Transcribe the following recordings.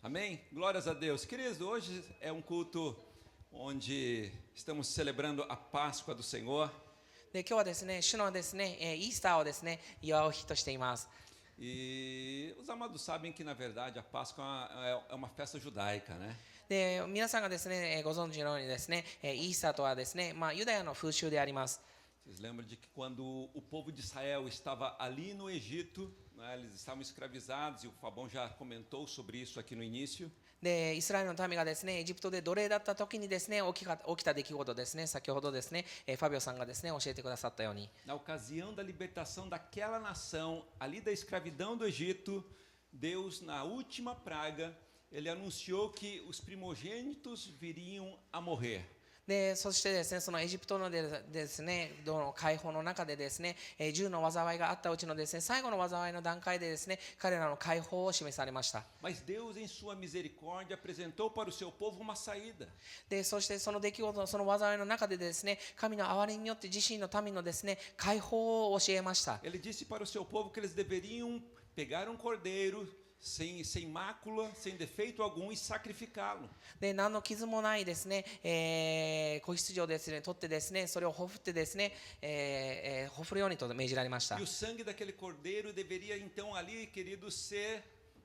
Amém? Glórias a Deus. Queridos, hoje é um culto onde estamos celebrando a Páscoa do Senhor. で、今日はですね、主のですね、イースターをですね、祝う日としています。 E os amados sabem que, na verdade, a Páscoa é uma festa judaica, né? で、皆さんがですね、ご存知のようにですね、イースターとはですね、ユダヤの風習であります。 Vocês lembram de que quando o povo de Israel estava ali no Egito, né, eles estavam escravizados, e o Fabão já comentou sobre isso aqui no início. で、イスラエルの民がですね、エジプトで奴隷だった時にですね、起きた出来事ですね、先ほどですね、ファビオさんがですね、教えてくださったように。 Na ocasião da libertação daquela nação, ali da escravidão do Egito, Deus, na última praga, ele anunciou que os primogênitos viriam a morrer. で、そしてですね、そのエジプトのですね、解放の中でですね、10の災いがあったうちのですね、最後の災いの段階でですね、彼らの解放を示されました。 Mas Deus, em sua misericórdia, apresentou para o seu povo uma saída. で、そしてその出来事、その災いの中でですね、神の憐れみによって自身の民のですね、解放を教えました。 Ele disse para o seu povo que eles deveriam pegar um cordeiro sem mácula, sem defeito algum, e sacrificá-lo. で、何の傷もないですね、子羊をですね、取ってですね、それをほふってですね、ほふるようにと命じられました。 E o sangue daquele cordeiro deveria então ali, queridos, ser,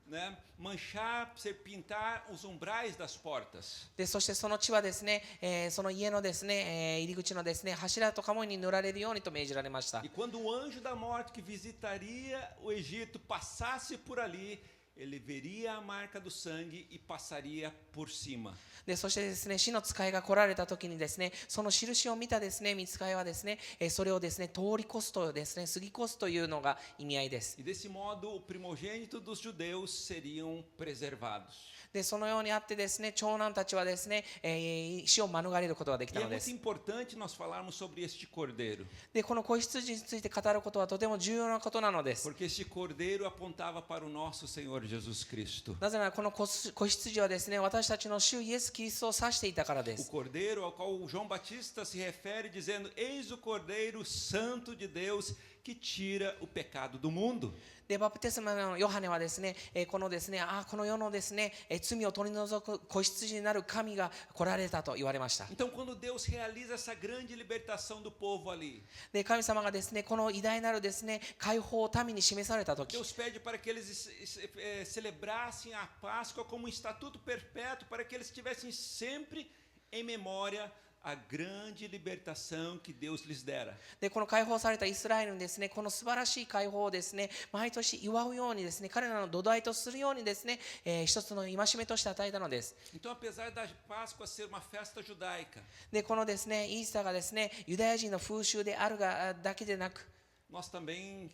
né, manchar, pintar os umbrais das portas. で、そしてその血はですね、その家のですね、入り口のですね、柱とかもに塗られるようにと命じられました。 E quando o anjo da morte que visitaria o Egito passasse por ali, ele veria a marca do sangue e passaria por cima. で、そしてですね、死の使いが来られた時にですね、その印を見たですね、御使いはですね、それをですね、通り越すとですね、過ぎ越すというのが意味合いです。 E desse modo, o primogênito dos judeus seriam preservados. で、そのようにあってですね、長男たちはですね、死を免れることができ E た é ので muito す。 importante nós falarmos sobre este cordeiro, で、この子羊について語ることはとても重要なことなのです。 porque este cordeiro apontava para o nosso Senhor Jesus Cristo. なぜならこの子羊はですね、私たちの主イエス・キリストを指していたからで O す。 cordeiro ao qual o João Batista se refere dizendo: Eis o cordeiro santo de Deus que tira o pecado do mundo. で、バプテスマのヨハネはですね、このですね、この世のですね、罪を取り除く子羊になる神が来られたと言われました。 Então, quando Deus realiza essa grande libertação do povo ali, で、神様がですね、この偉大なるですね、解放を民に示されたとき、 Deus pede para que eles celebrassem a Páscoa como um estatuto perpétuo, para que eles tivessem sempre em memória a grande libertação que Deus lhes dera. で、この解放されたイスラエルにですね、この素晴らしい解放をですね、毎年祝うようにですね、彼らの土台とするようにですね、一つの戒めとして与えたのです。 Então, apesar da Páscoa ser uma festa judaica, で、このですね、イースターがですね、ユダヤ人の風習であるがだけでなく、 nós também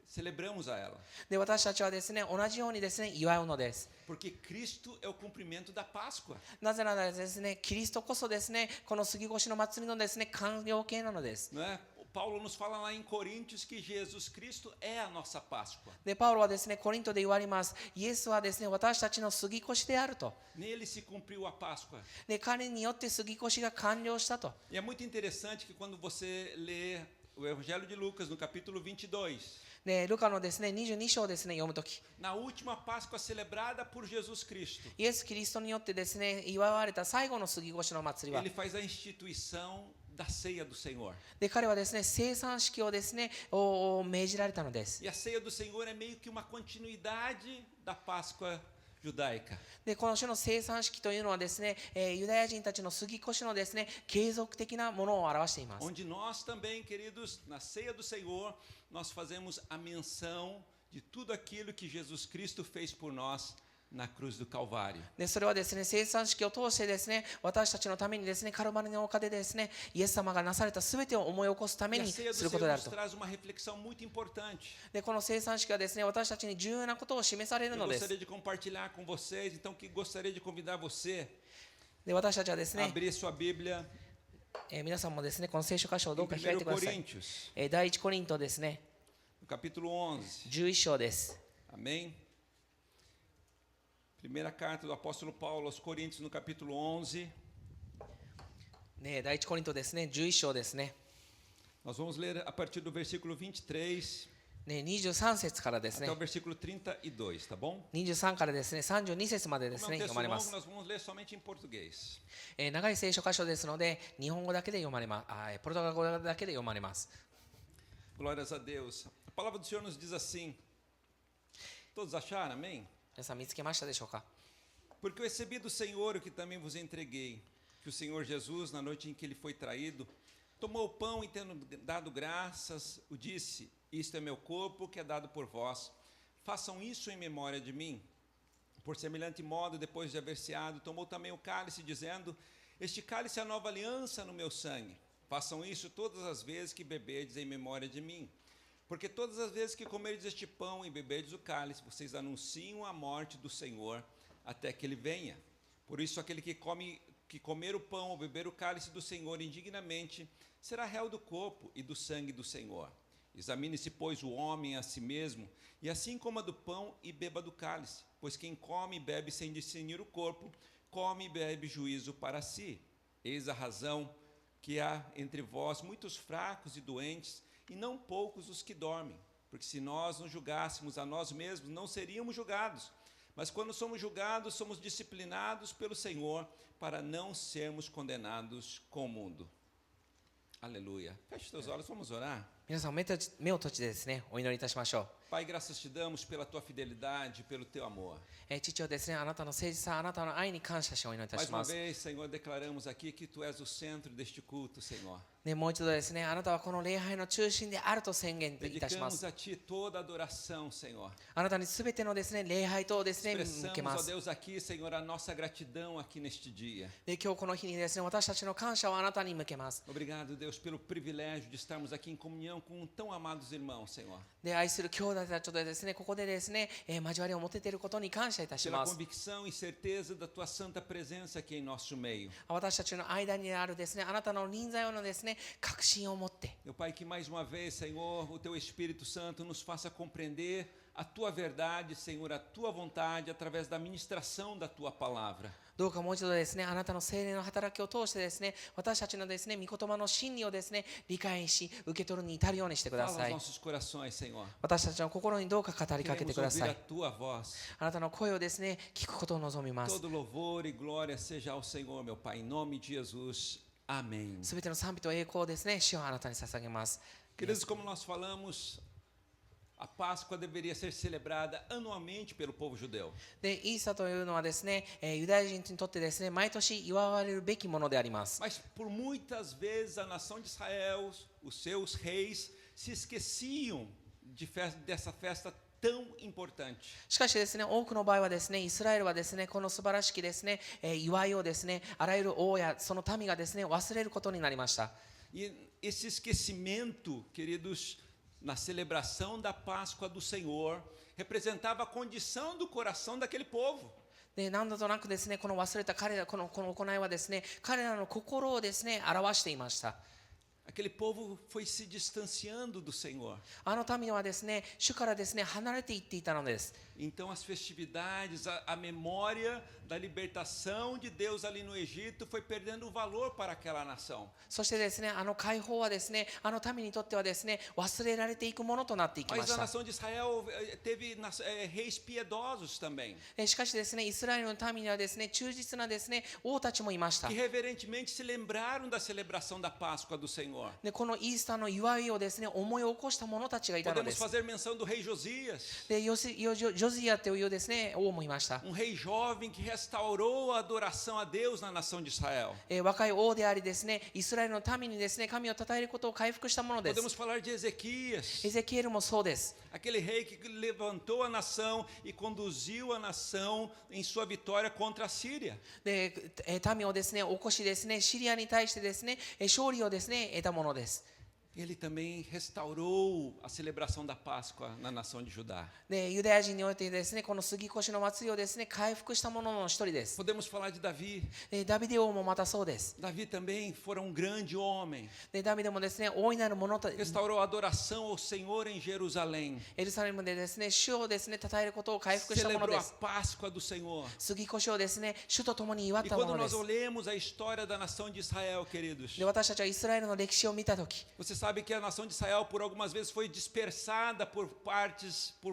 celebramos a ela, で、私たちはですね、同じようにですね、祝うのです。 porque Cristo é o cumprimento da Páscoa. なぜならですね、キリストこそですね、この杉越の祭りのですね、完了形なのです。 Não é? Paulo nos fala lá em Coríntios que Jesus Cristo é a nossa Páscoa. で、パウロはですね、コリントで言われます。イエスはですね、私たちの杉越であると。 Nele se cumpriu a Páscoa. で、彼によって杉越が完了したと。 E é muito interessante que quando você lê o Evangelho de Lucas no capítulo 22, で、ルカのですね、22章ですね、読むとき、 na última Páscoa celebrada por Jesus Cristo, イエス・キリストによってですね、祝われた最後の杉越の祭りは、 ele faz a instituição da ceia do Senhor. で、彼はですね、生産式をですね、命じられたのです。 E a ceia do Senhor é meio que uma continuidade da Páscoa judaica. で、この種の生産式というのはですね、ユダヤ人たちの杉越のですね、継続的なものを表しています。 Onde nós também, queridos, na ceia do Senhor, nós fazemos a menção de tudo aquilo que Jesus Cristo fez por nós na cruz do Calvário. で、それはですね、生産式を通してですね、私たちのためにですね、カルバリの丘でですね、イエス様がなされたすべてを思い起こすため E a に ceia す do ること Senhor である nos と。 traz uma reflexão muito importante. で、この生産式はですね、私たちに重要なことを示される Eu のです。 gostaria de compartilhar com vocês, então que gostaria de convidar você で、私たちはです a ね、 abrir sua Bíblia 皆さんもですね、この聖書箇所をど em うか開いて 1 ください。 Coríntios, 第一コリントですね、 no capítulo 11. 11章です。 Amém? Primeira carta do apóstolo Paulo aos Coríntios, no capítulo 11. ね、第一コリントですね、11章ですね。 Nós vamos ler a partir do versículo 23. ね、23節からです até ね o versículo 32, tá bom? 23からですね32節までです Como é ね um 読まれ texto ま longo, す。 nós vamos ler somente em português. 長い聖書箇所ですので日本語だけで読まれます。ポルトガル語だけで読まれます。 Glórias a Deus. A palavra do Senhor nos diz assim. Todos acharam, amém? 皆さん見つけましたでしょうか。 Porque eu recebi do Senhor o que também vos entreguei, que o Senhor Jesus, na noite em que ele foi traído, tomou o pão e, tendo dado graças, o disse: Isto é meu corpo que é dado por vós. Façam isso em memória de mim. Por semelhante modo, depois de haver ceado, tomou também o cálice, dizendo: Este cálice é a nova aliança no meu sangue. Façam isso todas as vezes que beberdes em memória de mim. Porque todas as vezes que comerdes este pão e beberdes o cálice, vocês anunciam a morte do Senhor até que ele venha. Por isso, aquele que comer o pão ou beber o cálice do Senhor indignamente, será réu do corpo e do sangue do Senhor. Examine-se, pois, o homem a si mesmo, e assim coma do pão e beba do cálice. Pois quem come e bebe sem discernir o corpo, come e bebe juízo para si. Eis a razão que há entre vós muitos fracos e doentes, e não poucos os que dormem. Porque se nós nos julgássemos a nós mesmos, não seríamos julgados. Mas quando somos julgados, somos disciplinados pelo Senhor, para não sermos condenados com o mundo. Aleluia. Feche os teus olhos, vamos orar. 皆さん目を閉じてですねお祈りいたしましょう。 Pai, graças te damos pela tua fidelidade, pelo teu amor. 父をですねあなたの誠実さあなたの愛に感謝しお祈りいた Mais し uma ます。 vez, Senhor, declaramos aqui que tu és o centro deste culto, Senhor. ね、もう一度ですねあなたはこの礼拝の中心であると宣言いたしま Dedicamos す。 a ti toda a adoração, Senhor. あなたにすべてのですね礼拝とですね向け Expressamos, ま ó す。 Deus, aqui, Senhor, a nossa gratidão aqui neste dia. で今日この日にですね私たちの感謝をあなたに向けます。 Obrigado, Deus, pelo privilégio de estarmos aqui em comunhão com tão amados irmãos, Senhor. で愛する兄弟たちとですねここでですね、交わりを持てていることに感謝いたし Pela ます。 convicção e certeza da tua santa presença aqui em nosso meio. 私たちの間にあるですねあなたの臨在のですね確信を持って。 Meu Pai, que mais uma vez, Senhor, o teu Espírito Santo nos faça compreender a tua verdade, Senhor, a tua vontade através da ministração da tua palavra. どうかもう一度ですねあなたの聖霊の働きを通してですね私たちのですね御言葉の真理をですね理解し受け取るに至るようにしてくだ Fala さ aos い。 nossos corações, Senhor. 私たちの心にどうか語りかけて Queremos くだ ouvir さ a い。 tua voz. あなたの声をですね聞くことを望みます。 Todo louvor e glória seja ao Senhor, meu Pai, em nome de Jesus. Amém. すべての賛美と栄光をですね主をあなたに捧げます。 Queridos, como nós falamos, a Páscoa deveria ser celebrada anualmente pelo povo judeu. でイースターというのはですね、ユダヤ人にとってですね毎年祝われるべきものであります。 Mas por muitas vezes a nação de Israel, os seus reis, se esqueciam dessa festa tão importante. しかしですね多くの場合はですねイスラエルはですねこの素晴らしきですね、祝いをですねあらゆる王やその民がですね忘れることになりました。 E esse esquecimento, queridos, na celebração da Páscoa do Senhor, representava a condição do coração daquele povo. で何度となくですねこの忘れた彼らこの行いはですね彼らの心をですね表していました。 Aquele povo foi se distanciando do Senhor. あの民はですね主からですね離れていっていたのです。 Então as festividades, a memória da libertação de Deus ali no Egito foi perdendo o valor para aquela nação. そしてですね解放はですね民にとってはですね忘れられていくものとなっていきま Mas し a た。 nação de Israel teve reis piedosos também, しかしですねイスラエルの民にはですね忠実なですね王たちもいました。 que reverentemente se lembraram da celebração da Páscoa do Senhor. でこのイースターの祝いをですね思い起こした者たちがいたので Podemos す。 fazer menção do rei Josias, でジョジアというですね王もいました。 um rei jovem que restaurou a adoração a Deus na nação de Israel. 若い王でありですねイスラエルの民にですね神を称えることを回復したものです。 Podemos falar de Ezequias, エゼキエルもそうです。 aquele rei que levantou a nação e conduziu a nação em sua vitória contra a Síria. で民をですね起こしですねシリアに対してですね勝利をですね得たものです。 Ele também restaurou a celebração da Páscoa na nação de Judá. でユダヤ人においてですねこの杉越の祭りをですね回復したものの一人です。 Podemos falar de Davi. ダビデ王もまたそうです。 Davi também fora um grande homem. でダビデもですね大いなるものと Restaurou a adoração ao Senhor em Jerusalém. エルサレムでですね主をですね称えることを回復したもの Celebrou で a す。 Páscoa do Senhor. 杉越をですね主と共に祝っ E たも quando ので nós す。 olhamos a história da nação de Israel, queridos, で私たちはイスラエルの歴史を見たとき você sabe que a nação de Israel por algumas vezes foi dispersada por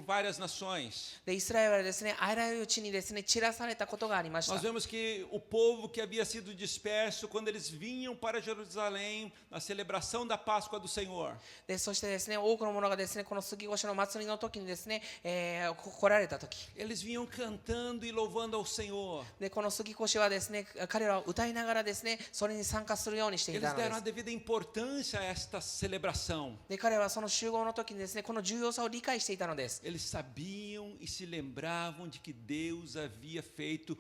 várias nações. でイスラエルはですね、あらゆる地にですね、散らされたことがありました Nós。vemos que o povo que havia sido disperso, quando eles vinham para Jerusalém, na celebração da Páscoa do Senhor, でそしてですね、多くの者がですね、この杉越の祭りの時にですね、来られた時 eles vinham cantando e louvando ao Senhor. で、この杉越はですね、彼らは歌いながらですね、それに参加するようにしてい Eles たので deram a す。 devida importância a esta celebração. で、彼らはその集合の時にですね、この重要さを理解していたのです。 Eles sabiam e se lembravam de que Deus havia feito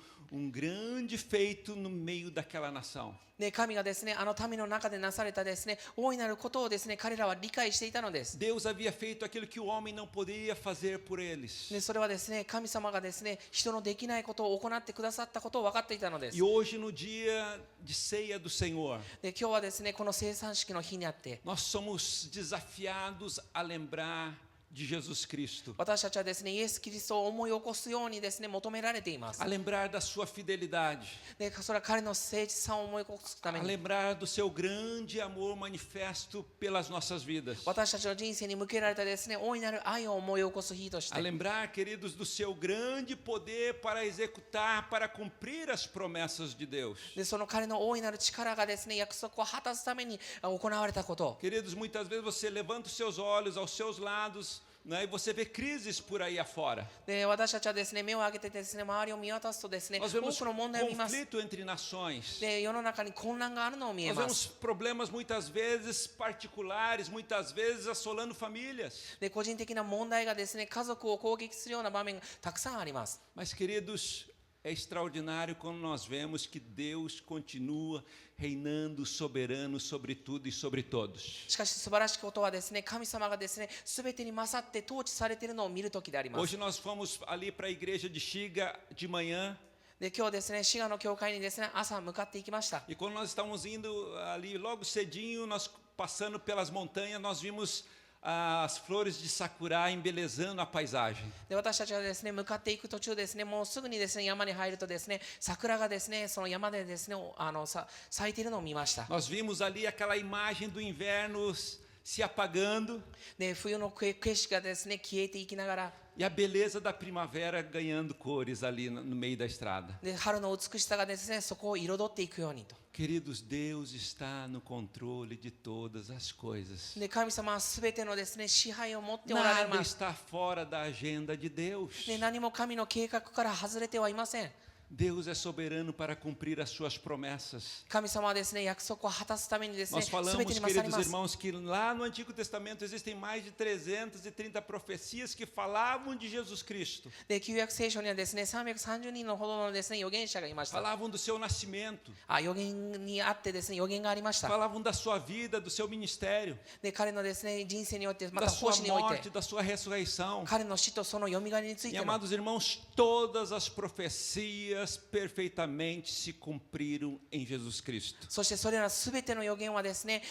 grande feito no meio daquela nação. で、神がですね、あの民の中でなされたですね、大いなることをですね、彼らは理解していたのです。 Deus havia feito aquilo que o homem não poderia fazer por eles. で、それはですね、神様がですね、人のできないことを行ってくださったことを分かっていたのです。 E hoje, no dia de ceia do Senhor, で、今日はですね、この生産式の日にあって、 nós somos desafiados a lembrar de Jesus Cristo, 私たちはですね、イエス・キリストを思い起こすようにですね、求められています。 a lembrar da sua fidelidade, で、それは彼の誠実さを思い起こすため a に、 lembrar do seu grande amor manifesto pelas nossas vidas, 私たちの人生に向けられたですね、大いなる愛を思い起こす日とし a て、 lembrar, queridos, do seu grande poder para executar, para cumprir as promessas de Deus. で、その彼の大いなる力がですね、約束を果たすために行われたこと。 Queridos, muitas vezes você levanta os seus olhos aos seus lados, né, e você vê crises por aí afora. で、私たちはですね、目を上げてですね、周りを見渡すとですね、 Nós 多 vemos くの問題を見ます。 conflito entre nações. で、世の中に混乱があるのを見え Nós ま vemos す。 problemas muitas vezes particulares, muitas vezes assolando famílias. で、個人的な問題がですね、家族を攻撃するような場面がたくさんあります。 Mas, queridos, é extraordinário quando nós vemos que Deus continua reinando soberano sobre tudo e sobre todos. しかし素晴らしいことはですね、神様がですね、すべてに勝って統治されているのを見るときであります。 Hoje nós fomos ali para a igreja de Xiga de manhã. で、今日ですね、滋賀の教会にですね、朝向かっていきました。 E quando nós estávamos indo ali logo cedinho, nós passando pelas montanhas, nós vimos as flores de sakura embelezando a paisagem. で、私たちはですね、向かっていく途中ですね、もうすぐにですね、山に入るとですね、桜がですね、その山でですね、咲いているのを見ました。 Nós vimos ali aquela imagem do inverno se apagando で、冬の景色がですね、消えていきながら、 e a beleza da primavera ganhando cores ali no meio da estrada. で、春の美しさがですね、そこを彩っていくようにと。 Queridos, Deus está no controle de todas as coisas. で、神様はすべてのですね、支配を持っておられ Nada ます。 está fora da agenda de Deus. で、何も神の計画から外れてはいません。 Deus é soberano para cumprir as suas promessas. 神様はですね、約束を果たすためにですね、 Nós す falamos, べてに勝り queridos ます。 irmãos, que lá no Antigo Testamento existem mais de 330 profecias que falavam de Jesus Cristo. で、旧約聖書にはですね、330人のほどのですね、預言者がいました。 Falavam do seu nascimento. 預言にあってですね、預言がありました。 Falavam da sua vida, do seu ministério, で、彼のですね、人生において、ま da た sua 奉仕におい morte, て、 da sua ressurreição. 彼の死とその蘇りについ E ての、 amados irmãos, todas as profecias perfeitamente se cumpriram em Jesus Cristo. そしてそれらすべての預言はですね、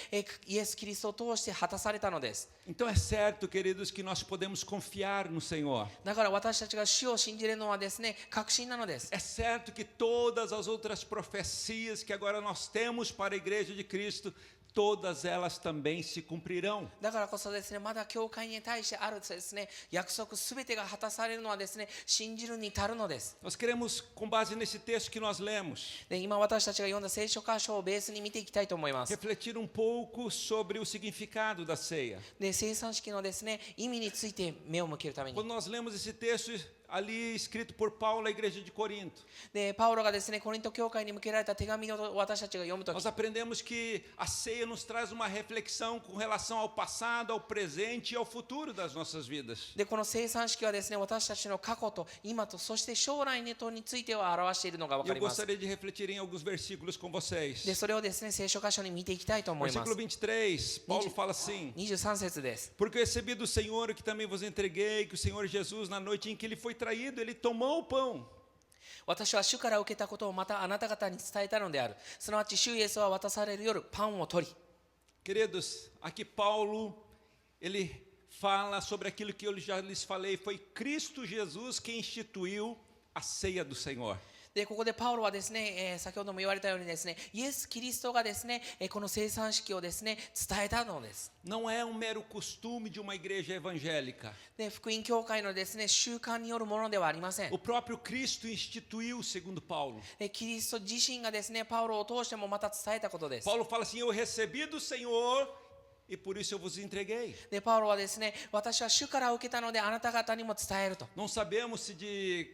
イエス・キリストを通して果たされたのです。 Então é certo, queridos, que nós podemos confiar no Senhor. だから私たちが主を信じるのはですね、確信なのです。 É certo que todas as outras profecias que agora nós temos para a igreja de Cristo, todas elas também se cumprirão. だからこそですね、まだ教会に対してあるですね、約束すべてが果たされるのはですね、信じるに足るのです。 Nós queremos, com base nesse texto que nós lemos, で、今私たちが読んだ聖書箇所をベースに見ていきたいと思います。 refletir um pouco sobre o significado da ceia. で、生産式のですね、意味について目を向けるために。 Quando nós lemos esse texto ali escrito por Paulo à igreja de Corinto, で、パウロがですね、コリント教会に向けられた手紙を私たちが読むとき、 nós aprendemos que a ceia nos traz uma reflexão com relação ao passado, ao presente e ao futuro das nossas vidas. で、この生産式はですね、私たちの過去と今とそして将来についてを表しているのが分 E か eu ります。 gostaria de refletir em alguns versículos com vocês. で、それをですね、聖書箇所に見ていきたいと思います。 Versículo 23, Paulo fala assim: 23節です。 Porque eu recebi do Senhor o que também vos entreguei, que o Senhor Jesus, na noite em que ele foi traído, ele tomou o pão. 私は主から受けたことをまたあなた方に伝えたのである。すなわち主イエスは渡される夜、パンを取り。 Queridos, aqui Paulo, ele fala sobre aquilo que eu já lhes falei, foi Cristo Jesus quem instituiu a ceia do Senhor. でここでパウロはですね、先ほども言われたようにですね、イエス・キリストがですね、この生産式をですね、伝えたのです。Não é um mero costume de uma igreja evangélica. で福音教会のですね、習慣によるものではありません。 O próprio Cristo instituiu, segundo Paulo. キリスト自身がですね、パウロを通してもまた伝えたことです。 Paulo fala assim: eu recebi do Senhor e por isso eu vos entreguei. でパウロはですね、私は主から受けたのであなた方にも伝えると。 Não sabemos se de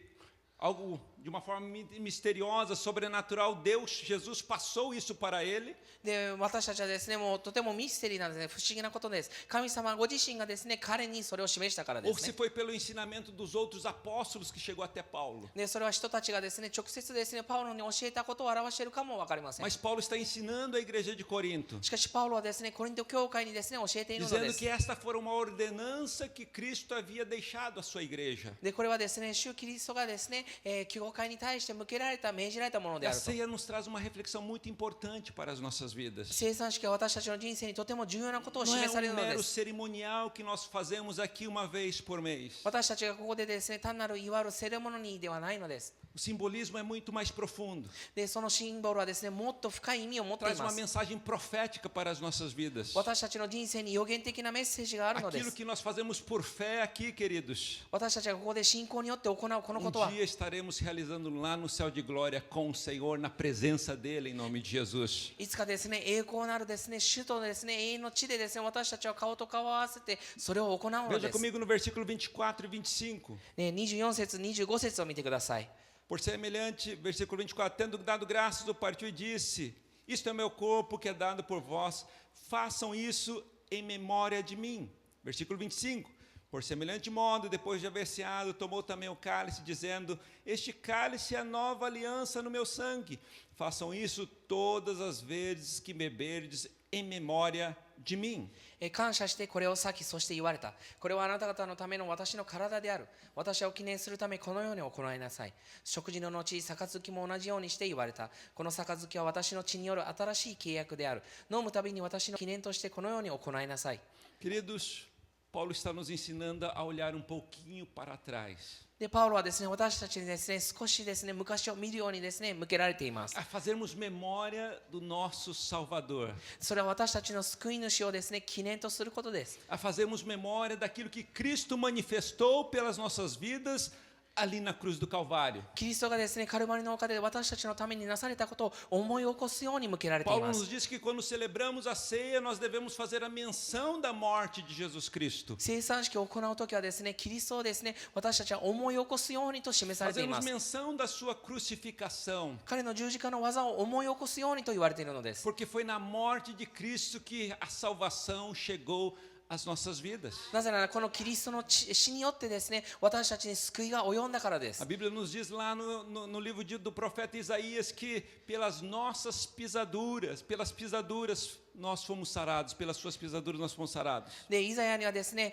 algo de uma forma misteriosa, sobrenatural, Deus, Jesus passou isso para ele. で私たちはですね、もうとてもミステリーなんですね、不思議なことです。神様ご自身がですね、彼にそれを示したからで Ou す se ね。 foi pelo ensinamento dos outros apóstolos que chegou até Paulo. でそれは人たちがですね、直接ですね、パウロに教えたことを表しているかも分かりません。 Mas Paulo está ensinando a igreja de Corinto, しかしパウロはですね、コリント教会にですね、教えているので dizendo す。 que esta foi uma ordenança que Cristo havia deixado à sua igreja. でこれはですね、主キリストがですね、教会に対して向けられた、命じられたもの E で a あると。 ceia nos traz uma reflexão muito importante para as nossas vidas. 生産式は私たちの人生にとても重要なことを Não é 示される um ので mero す。 cerimonial que nós fazemos aqui uma vez por mês. 私たちがここでですね、単なるいわゆるセレモニーではないのです。 O simbolismo é muito mais profundo. でそのシンボルはですね、もっと深い意味を持ってい Traz ま uma す。 mensagem profética para as nossas vidas. 私たちの人生に予言的なメッセージがあるので Aquilo す。 que nós fazemos por fé aqui, queridos. 私たちがここで信仰によって行うこのこ Um とは、 dia estaremos realizando lá no céu de glória com o Senhor, na presença dele, em nome de Jesus. いつかですね、栄光なるですね、主とですね、永遠の地でですね、私たちは顔と顔を合わせてそれを行うの Veja です。 comigo no versículo 24 e 25. ね、24節、25節を見てください。 Por semelhante, versículo 24, tendo dado graças, o partiu e disse: isto é meu corpo que é dado por vós, façam isso em memória de mim. Versículo 25, por semelhante modo, depois de haver ceado, tomou também o cálice, dizendo: este cálice é a nova aliança no meu sangue. Façam isso todas as vezes que beberdes em memória de mim. 感謝してこれを裂き、そして言われた。これはあなた方のための私の体である。私を記念するためこのように行いなさい。食事の後、杯も同じようにして言われた。この杯は私の血による新しい契約である。飲むたびに私の記念としてこのように行いなさい。 Queridos, Paulo está nos ensinando a olhar um pouquinho para trás. でパウロはですね、私たちにですね、少しですね、昔を見るようにですね、向けられています。 A fazermos memória do nosso Salvador. それは私たちの救い主をですね、記念とすることです。 A fazermos memória daquilo que Cristo manifestou pelas nossas vidas ali na cruz do Calvário. キリストがですね、カルバリの丘で私たちのためになされたことを思い起こすように向けられてい Paulo ま nos す。 diz que quando celebramos a ceia, nós devemos fazer a menção da morte de Jesus Cristo. 生産式を行うときはですね、キリストをですね、私たちは思い起こすようにと示されてい Fazemos ます。 menção da sua crucificação, 彼の十字架の技を思い起こすようにと言われているのです。 porque foi na morte de Cristo que a salvação chegou às nossas vidas. なぜならこのキリストの死によってですね、私たちに救いが及んだからで A す。 Bíblia nos diz lá no livro do profeta Isaías que pelas nossas pisaduras nós fomos sarados, pelas suas pisaduras nós fomos sarados. でイザヤにはですね、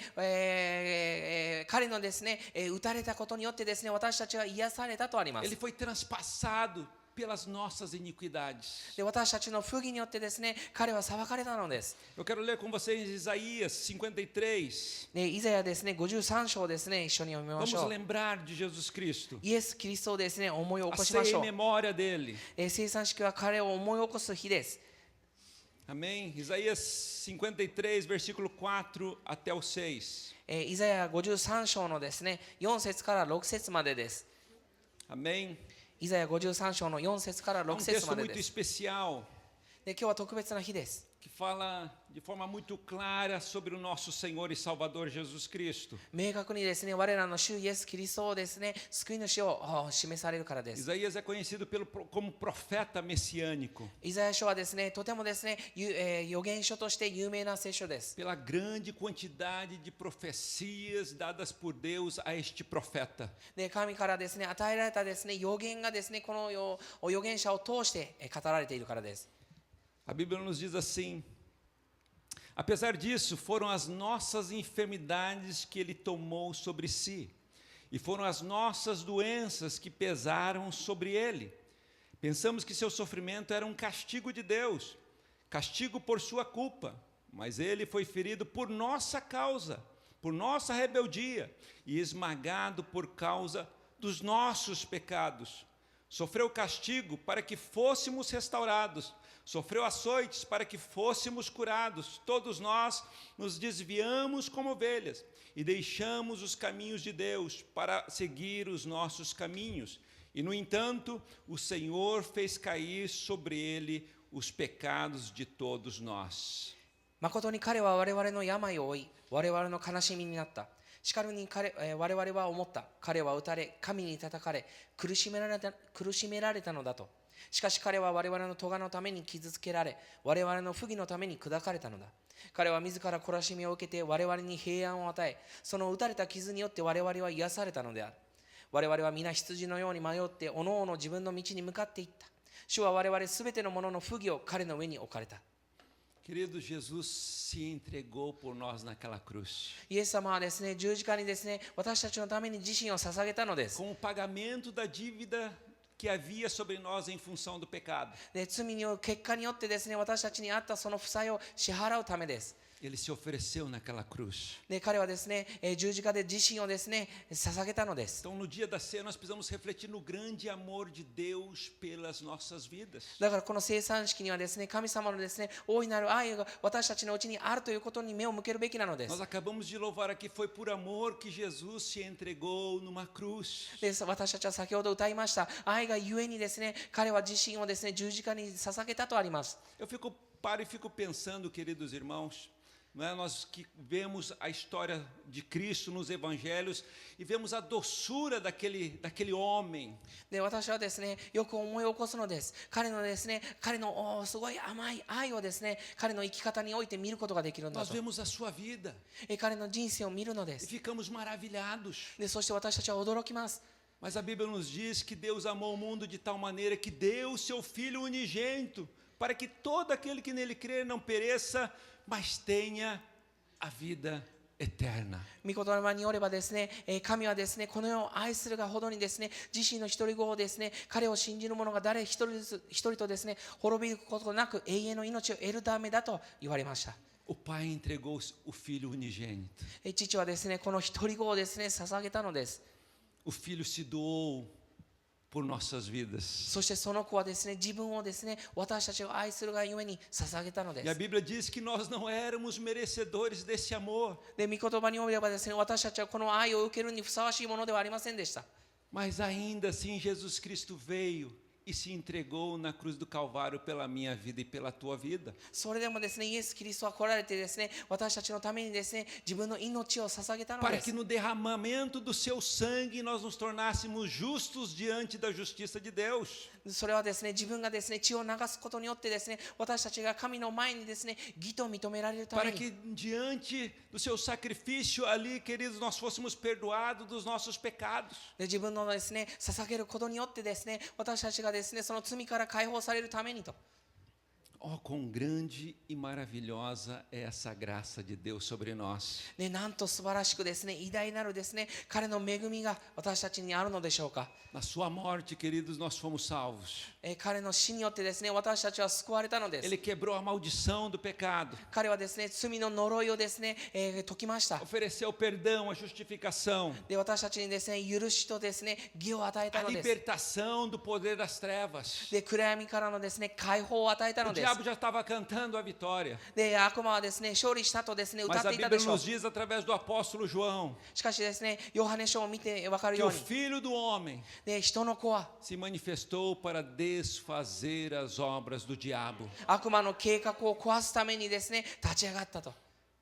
彼のですね、打たれたことによってですね、私たちは癒されたとあります。 Ele foi transpassado pelas nossas iniquidades. で私たちの不義によってですね、彼は裁かれたのです。 Eu quero ler com vocês Isaías 53. でイザヤですね、53章ですね、一緒に読みま Vamos しょう。 lembrar de Jesus Cristo. イエス・キリストをですね、思い起 A こしま ceia しょ em う。 memória dele. 生産式は彼を思い起こす日です。 Amém? Isaías 53, versículo 4 até o 6. イザヤ53章のですね、4節から6節までです。 Amém? イザヤ53章の4節から É um 6節 texto まで muito です。 especial で今日は特別な日です。 que fala de forma muito clara sobre o nosso Senhor e Salvador Jesus Cristo. 明確にですね、我らの主イエス・キリストをですね、救い主を示されるからです。 Isaías é conhecido como profeta messiânico, イザヤ書はですね、とてもですね、預言書として有名な聖書です。 pela grande quantidade de profecias dadas por Deus a este profeta. で神からですね、与えられたですね、預言がですね、この預言者を通して語られているからです。 A Bíblia nos diz assim: apesar disso, foram as nossas enfermidades que ele tomou sobre si, e foram as nossas doenças que pesaram sobre ele. Pensamos que seu sofrimento era um castigo de Deus, castigo por sua culpa, mas ele foi ferido por nossa causa, por nossa rebeldia, e esmagado por causa dos nossos pecados. Sofreu castigo para que fôssemos restaurados. Sofreu açoites para que fôssemos curados. Todos nós nos desviamos como ovelhas e deixamos os caminhos de Deus para seguir os nossos caminhos. E, no entanto, o Senhor fez cair sobre ele os pecados de todos nós. 誠に彼は我々の病を負い、我々の悲しみになった。しかるに我々は思った。彼は打たれ、神に叩かれ、苦しめられたのだと。しかし彼は我々の咎のために傷つけられ、我々の不義のために砕かれたのだ。彼は自ら懲らしみを受けて我々に平安を与え、その打たれた傷によって我々は癒されたのである。我々は皆羊のように迷って、おのおの自分の道に向かっていった。主は我々すべてのものの不義を彼の上に置かれた。Querido, Jesus se entregou por nós naquela cruz. イエス様はですね、十字架にですね、私たちのために自身を捧げたのです。 Com o pagamento da dívida que havia sobre nós em função do pecado. で、罪の結果によってですね、私たちにあったその負債を支払うためです。 Ele se ofereceu naquela cruz. で、彼はですね、十字架で自身をですね、捧げたのです。 Então, no dia da ceia, nós precisamos refletir no grande amor de Deus pelas nossas vidas. だからこの聖餐式にはですね、神様のですね、大いなる愛が私たちのうちにあるということに目を向けるべきなのです。 Nós acabamos de louvar aqui, foi por amor que Jesus se entregou numa cruz. で、私たちは先ほど歌いました。愛がゆえにですね、彼は自身をですね、十字架に捧げたとあります。 Eu paro e fico pensando, queridos irmãos, não é? Nós que vemos a história de Cristo nos evangelhos e vemos a doçura daquele homem. で、私はですね、よく思い起こすのです。彼のですね、彼のすごい甘い愛をですね、彼の生き方において見ることができるんだ Nós と。 vemos a sua vida 彼の人生を見るので e す。 ficamos maravilhados. で、そして私たちは驚きます。 Mas a Bíblia nos diz que Deus amou o mundo de tal maneira que deu o seu Filho unigênito para que todo aquele que nele crer não pereça, mas tenha a vida eterna. 御言葉によればですね、神はですね、この世を愛するがほどにですね、自身の一人子をですね、彼を信じる者が誰一人とですね、滅びることなく永遠の命を得るためだと言われました。 O Pai entregou o Filho unigênito. 父はですね、この一人子をですね、捧げたのです。 O Filho se doou por nossas vidas. そしてその子はですね、自分をですね、私たちを愛するがゆえに捧げたので E a す。 Bíblia diz que nós não éramos merecedores desse amor, で、御言葉によればですね、私たちはこの愛を受けるにふさわしいものではありませんでした。 mas ainda assim Jesus Cristo veio e se entregou na cruz do Calvário pela minha vida e pela tua vida. それでもですね、イエス・キリストは来られてですね、私たちのためにですね、自分の命を捧げたの Para で que す。 no derramamento do seu sangue nós nos tornássemos justos diante da justiça de Deus. それはですね、自分がですね、血を流すことによってですね、私たちが神の前にですね、義と認められるため Para に。 que diante do seu sacrifício ali, queridos, nós fôssemos perdoados dos nossos pecados. で、自分のですね、捧げることによってですね、私たちがですね、その罪から解放されるためにと。 Oh, quão grande e maravilhosa é essa graça de Deus sobre nós. ね、なんと素晴らしくですね、偉大なるですね、彼の恵みが私たちにあるのでしょうか。 Na sua morte, queridos, nós fomos salvos. 彼の死によってですね、私たちは救われたのです。 Ele quebrou a maldição do pecado. 彼はですね、罪の呪いをですね、解きました。 Ofereceu perdão, a justificação, で、私たちにですね、許しとですね、義を与えた a のです。 libertação do poder das trevas. で、暗闇からのですね、解放を与えた O のです。 diabo já estava cantando a vitória. で、悪魔はですね、勝利したとですね、歌 Mas っ a ていた Bíblia でしょう nos。diz através do apóstolo João しかしですね、ヨハネ書を見て分かる que よ o うに、 Filho do Homem で、人の子は se manifestou para desfazer as obras do diabo. 悪魔の計画を壊すためにですね、立ち上がったと。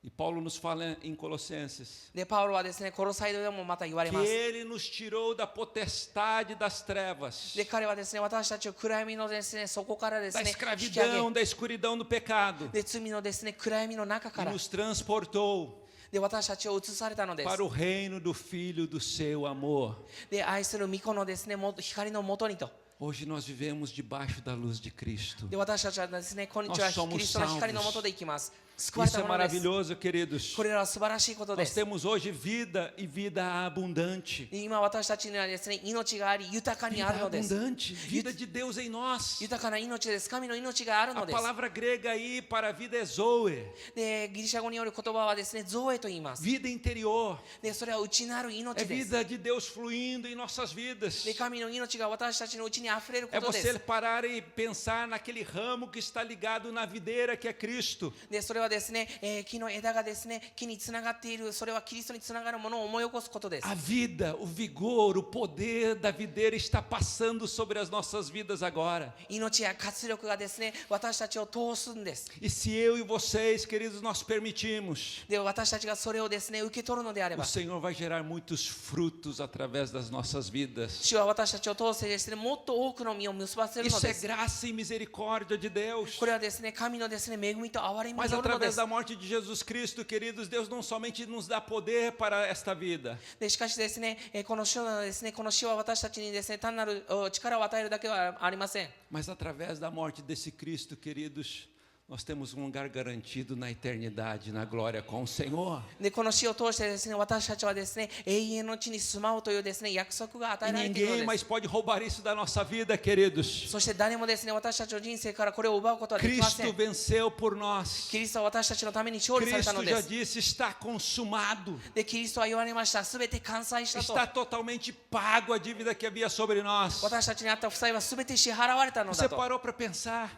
E Paulo nos fala em Colossenses で、パウロはですね、コロサイドでもまた言われ que ます。 ele nos tirou da potestade das trevas, で、彼はですね、私たちを暗闇のですね、そこからです da ね、引き上 escravidão, げ、 da escuridão do pecado で、罪のですね、暗闇の中か e ら、 nos transportou で、私たちを移されたのです。 para o reino do Filho do seu amor. で、愛する御子のですね、光のもとにと。 Hoje nós vivemos debaixo da luz de Cristo. で、私たちはですね、今日は Nós somos キリストの光のもとで生きます。救われ Isso た é ものです。 maravilhoso, queridos. これらは素晴らしいことで Nós す。 temos hoje vida e vida abundante. 今私たちにはですね、命があり豊かにあ Vida るのです。 abundante, vida de Deus em nós. 豊かな命です。神の命がある A のです。 palavra grega aí para a vida é zoe, で、ギリシャ語による言葉はですね、ゾエと言います。 vida interior. で、それは内なる É 命です。 vida de Deus fluindo em nossas vidas. で、神の命が私たちのうちにあふれるこ É とで você す。 parar e pensar naquele ramo que está ligado na videira que é Cristo. で、それはですね、木の枝がですね、木につながっている、それはキリストにつながるものを思い起こすことです。 A vida, o vigor, o poder da videira está passando sobre as nossas vidas agora. 命や活力がですね、私たちを通すんです。 E se eu e vocês, queridos, nós permitirmos, で、私たちがそれをですね、受け取るのであれ o ば、 Senhor vai gerar muitos frutos através das nossas vidas. 主は私たちを通してですね、もっと多くの実を結ばせるの Isso で é す。 graça e misericórdia de Deus. これはですね、神のですね、恵みと憐れみに Mas よるので através す。 da morte de Jesus Cristo, queridos, Deus não somente nos dá poder para esta vida, でしかしですね、この主はですね、この死は私たちにですね、単なる力を与えるだけはありません。 mas através da morte desse Cristo, queridos, nós temos um lugar garantido na eternidade, na glória com o Senhor. で、この死を通してですね、私たちはですね、永遠の地に住まうというですね、約束が与 E えられている ninguém ので mais す。 pode roubar isso da nossa vida, queridos. そして誰もですね、私たちの人生からこれを奪うことはできませ Cristo ん。 venceu por nós. キリストは私たちのために勝利されたの Cristo で já す。 disse: está consumado. で、キリストは言われました。すべて完済したと。 Está totalmente pago a dívida que havia sobre nós. 私たちにあった負債はすべて支払われたの Você だと。 parou para pensar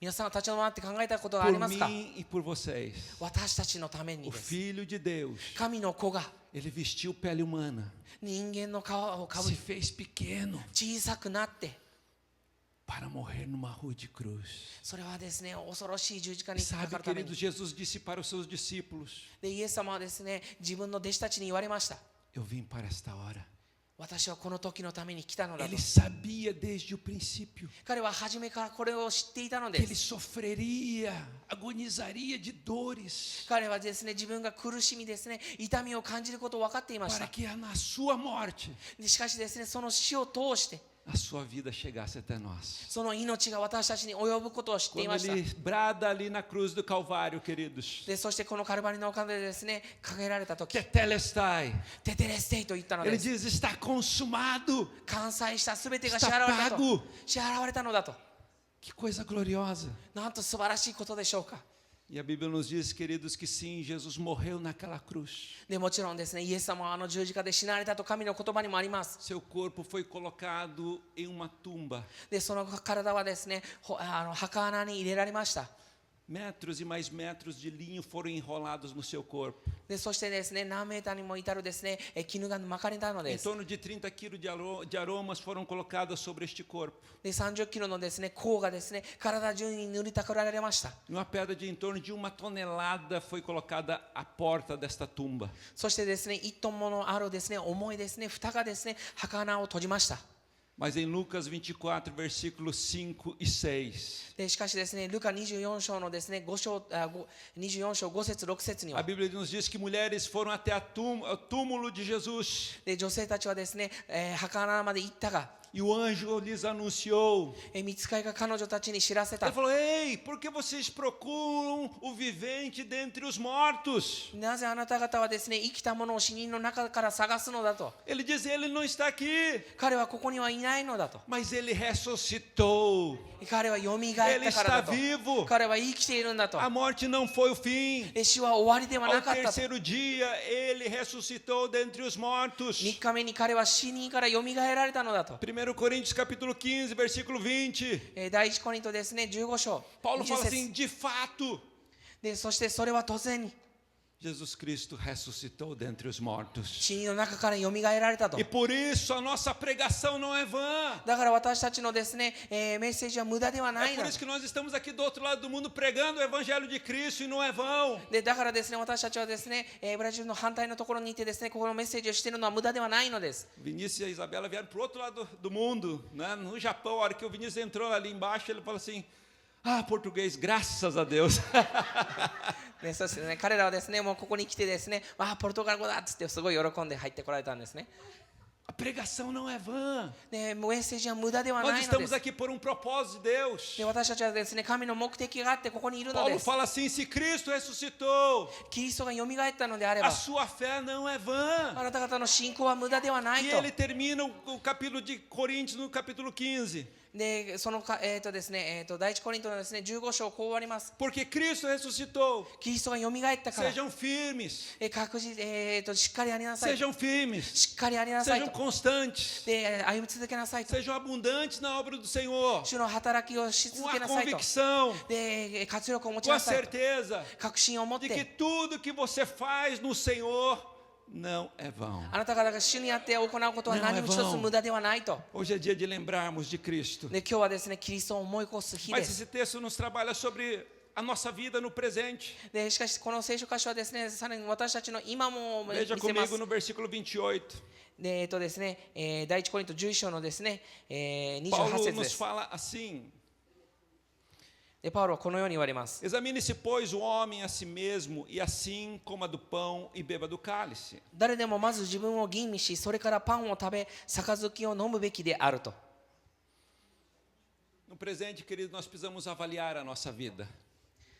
皆さんは立ち止まって考えたことがあ por りますか？ mim e por vocês? 私たちのため O にです。 Filho de Deus, 神の子が ele vestiu pele humana, 人間の皮をかぶ se り fez pequeno 小さくなって、 para morrer numa rude cruz. それはですね、恐ろしい十字架に E か sabe, かるため queridos, に。 Jesus disse para os seus discípulos: で、イエス様はですね、自分の弟子たちに言われました。 eu vim para esta hora. 私はこの時のために来たのだと Ele。sabia desde o princípio 彼は初めからこれを知っていたの que で ele す。 sofreria, agonizaria de dores 彼はですね、自分が苦しみですね、痛みを感じることを分かっていまし para た。 que na sua morte でしかしですね、その死を通して、 a sua vida chegasse até nós. その命が私たちに及ぶことを知ってい Quando ました。 ele brada ali na cruz do Calvário, queridos, で、そしてこのカルバリの丘でですね、掲げられた時、 Tetelestai, テテレステイと言ったの ele です。 diz: está consumado. 完済したすべてが支 Está 払われたと pago.。支払われたのだと。 Que coisa gloriosa. なんと素晴らしいことでしょうか。 E a Bíblia nos diz, queridos, que sim, Jesus morreu naquela cruz. で、もちろんですね、イエス様はあの十字架で死なれたと神の言葉にもあります。 Seu corpo foi colocado em uma tumba. で、その体はですね、墓穴に入れられました。 Metros e mais metros de linho foram enrolados no seu corpo. で、そしてですね、何メーターにも至るですね、絹が巻かれたの Em です。 torno de 30 quilos de aromas foram colocados sobre este corpo. で、30キロのですね、香がですね、体中に塗りたくられました。 Uma pedra de em torno de 1 tonelada foi colocada à porta desta tumba. そしてですね、1トンものあるですね、重いですね、蓋がですね、墓穴を閉じました。 Mas em Lucas 24, versículos 5 e 6, でしかしですね、ルカ24章のですね、24章5節6節に a は、 Bíblia nos diz que mulheres foram até ao túmulo de Jesus. で女性たちはですね、墓穴まで行ったが、 E o anjo lhes anunciou. 御使いが彼女たちに知らせた Ele。falou: ei, por que vocês procuram o vivente dentre os mortos? なぜあなた方はですね、生きたものを死人の中から探すのだと。 Ele diz: ele não está aqui, 彼はここにはいないのだと。 mas ele ressuscitou. 彼はよみがえったからだと。 Ele está vivo. 彼は生きているんだと。 A morte não foi o fim. 死は終わりでは Ao なかったと。 terceiro dia, ele ressuscitou dentre os mortos. 3日目に彼は死人からよみがえられたのだと。 1 Coríntios capítulo 15, versículo 20. 第1コリントですね、15章。 Paulo 20 fala 節 assim: de fato, で、そしてそれは突然に Jesus Cristo ressuscitou dentre os mortos. 死人の中からよみがえられたと E。por isso a nossa pregação não é vã. だから私たちのですね、メッセージは無駄ではな É い por の isso que nós estamos aqui do outro lado do mundo pregando o evangelho de Cristo e não é vão. で、だからですね、私たちはですね、ブラジルの反対のところにいてですね、ここのメッセージをしているのは無駄ではないのです。 Vinícius e a Isabela vieram para o outro lado do mundo, né? No Japão. A hora que o Vinícius entrou ali embaixo, ele falou assim: ah, português, graças a Deus. で、そしてね、彼らはですね、もうここに来てですね、ポルトガル語だっつってすごい喜んで入ってこられたんですね。pregação não é vã. でメッセージは無駄では Nós ないので estamos す。 aqui por um propósito de Deus. で私たちはですね、神の目的があってここにいるの Paulo です。 fala assim: se Cristo ressuscitou, キリストが蘇ったのであれ a ば、 sua fé não é vã. あなた方の信仰は無駄ではない E と。 ele termina o capítulo de Coríntios no capítulo 15. でそのですね、第一コリントのですね15章こう終わります。 Porque Cristo ressuscitou. キリストが蘇ったから、 Sejam firmes. 確実しっかりありなさい。 Sejam firmes. しっかりありなさい Sejam と。 constantes. で歩み続けなさいと。 Sejam abundantes na obra do Senhor. 主の働きをし Com 続け a なさいと。 convicção, で活力を持ち com a なさいと。 certeza 確信を持っ de que て、 tudo que você faz no Senhor não é vão. あなた方が主にあって行うことは何も一つ無駄ではないと。 Hoje é dia de lembrarmos de Cristo. で今日はですね、キリストを思い起こす日で Mas す。 esse texto nos trabalha sobre a nossa vida no presente. でしかしこの聖書箇所はですね、さらに私たちの今も見 Veja せま comigo す。 no versículo 28. でですね、第一コリント11章のですね、28 Paulo 節で nos す。 fala assim: でパウロはこのように言われます。 examine-se, pois, o homem a si mesmo, e assim coma do pão e beba do cálice. 誰でもまず自分を吟味し、それからパンを食べ、杯を飲むべきであると。 No presente, querido, nós precisamos avaliar a nossa vida.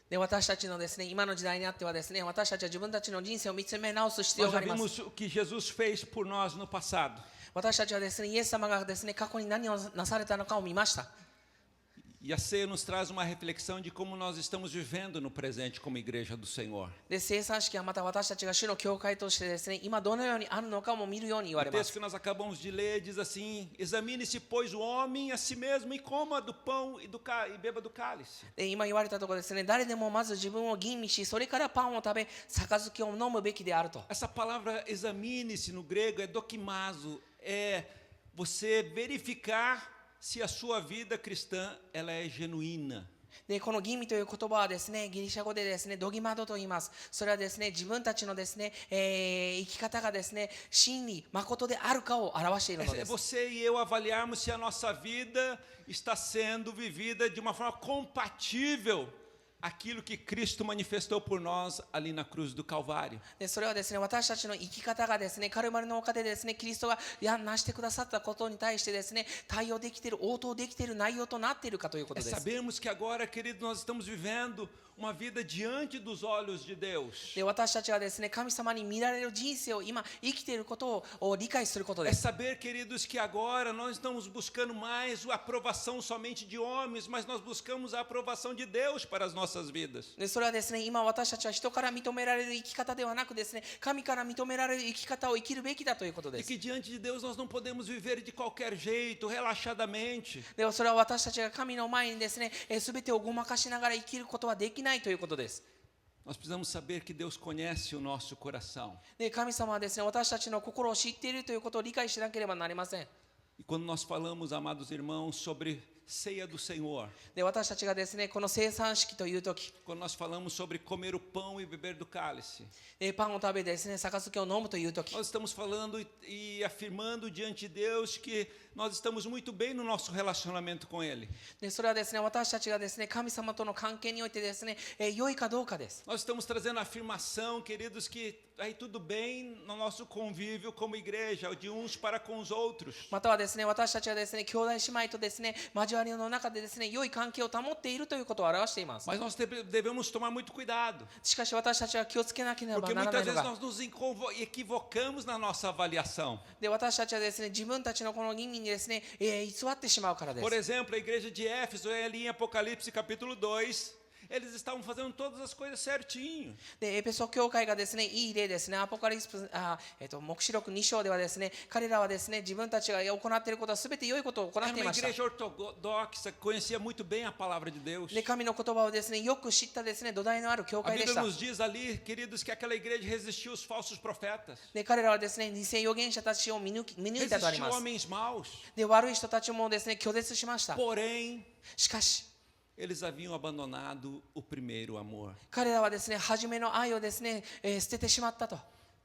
で私たちのですね、今の時代にあってはですね、私たちは自分たちの人生を見つめ直す必要 Nós があ já ります。 vimos o que Jesus fez por nós no passado. 私たちはですね、イエス様がですね、過去に何をなされたのかを見ました。 E a ceia nos traz uma reflexão de como nós estamos vivendo no presente como igreja do Senhor. で生産式はまた私たちが主の教会としてですね、今どのようにあるのかも見るように言わ O れま texto す。 que nós acabamos de ler diz assim: examine-se, pois, o homem a si mesmo e coma do pão e beba do cálice. で今言われたところですね、誰でもまず自分を吟味し、それからパンを食べ、杯を飲むべきであると。 Essa palavra examine-se no grego é dokimazo, é você verificar se a sua vida cristã ela é genuína. でこの吟味という言葉はですね、ギリシャ語でですね、ドギマドと言います。それはですね、自分たちのですね、生き方がですね、真理、誠であるかを表しているの É です。 você e eu avaliarmos se a nossa vida está sendo vivida de uma forma compatível aquilo que Cristo manifestou por nós ali na cruz do Calvário. でそれはですね、私たちの生き方がですね、カルバルの丘でですね、キリストが成してくださったことに対してですね、対応できている、応答できている内容となっているかということ É です。 sabermos que agora, querido, nós estamos vivendo uma vida diante dos olhos de Deus. で私たちはですね、神様に見られる人生を今生きていることを理解することで É す。 saber, queridos, que agora nós estamos buscando mais a aprovação somente de homens, mas nós buscamos a aprovação de Deus para as nossas vidas. でそれはですね、今私たちは人から認められる生き方ではなくですね、神から認められる生き方を生きるべきだということで E す。 que diante de Deus nós não podemos viver de qualquer jeito, relaxadamente. でそれは私たちが神の前にですね、すべてをごまかしながら生きることはできないということです。 Nós precisamos saber que Deus conhece o nosso coração. で神様はですね、私たちの心を知っているということを理解しなければなりません。 E quando nós falamos, amados irmãos, sobre ceia do Senhor, で私たちがですね、この生産式という時、 quando nós falamos sobre comer o pão e beber do cálice, パンを食べてですね、杯を飲むという時、 nós estamos falando e afirmando diante de Deus que nós estamos muito bem no nosso relacionamento com Ele. でそれはですね、私たちがですね、神様との関係においてですね、良いかどうかです。 Nós estamos trazendo a afirmação, queridos, que aí tudo bem no nosso convívio como igreja, de uns para com os outros. またはですね、私たちはですね、兄弟姉妹とですね、交わりの中でですね、良い関係を保っているということを表しています。 Mas nós devemos tomar muito cuidado, しかし私たちは気をつけなければ porque ならな muitas いの vezes が、 nós nos equivocamos na nossa avaliação. で私たちはですね、自分たちのこの吟味にですね、偽ってしまうからで Por す。 exemplo, a igreja de Éfeso, ali em Apocalipse capítulo 2, eles estavam fazendo todas as coisas certinho. でエペソ教会がですね、いい例ですね、アポカリスプ黙示録2章ではですね、彼らはですね、自分たちが行っていることはすべて良いことを行っ Era てい uma ました。 igreja ortodoxa, que conhecia muito bem a palavra de Deus. で神の言葉をですね、よく知ったですね、土台のある教 A 会でし Bíblia た。 nos diz ali, queridos, que aquela igreja resistiu aos falsos profetas. で彼らはですね、偽預言者たちを見抜いたとあり Resistiu ます homens maus. で悪い人たちもですね、拒絶しました。 Porém, しかし eles haviam abandonado o primeiro amor. 彼らはですね、初めの愛をですね、捨ててしまったと。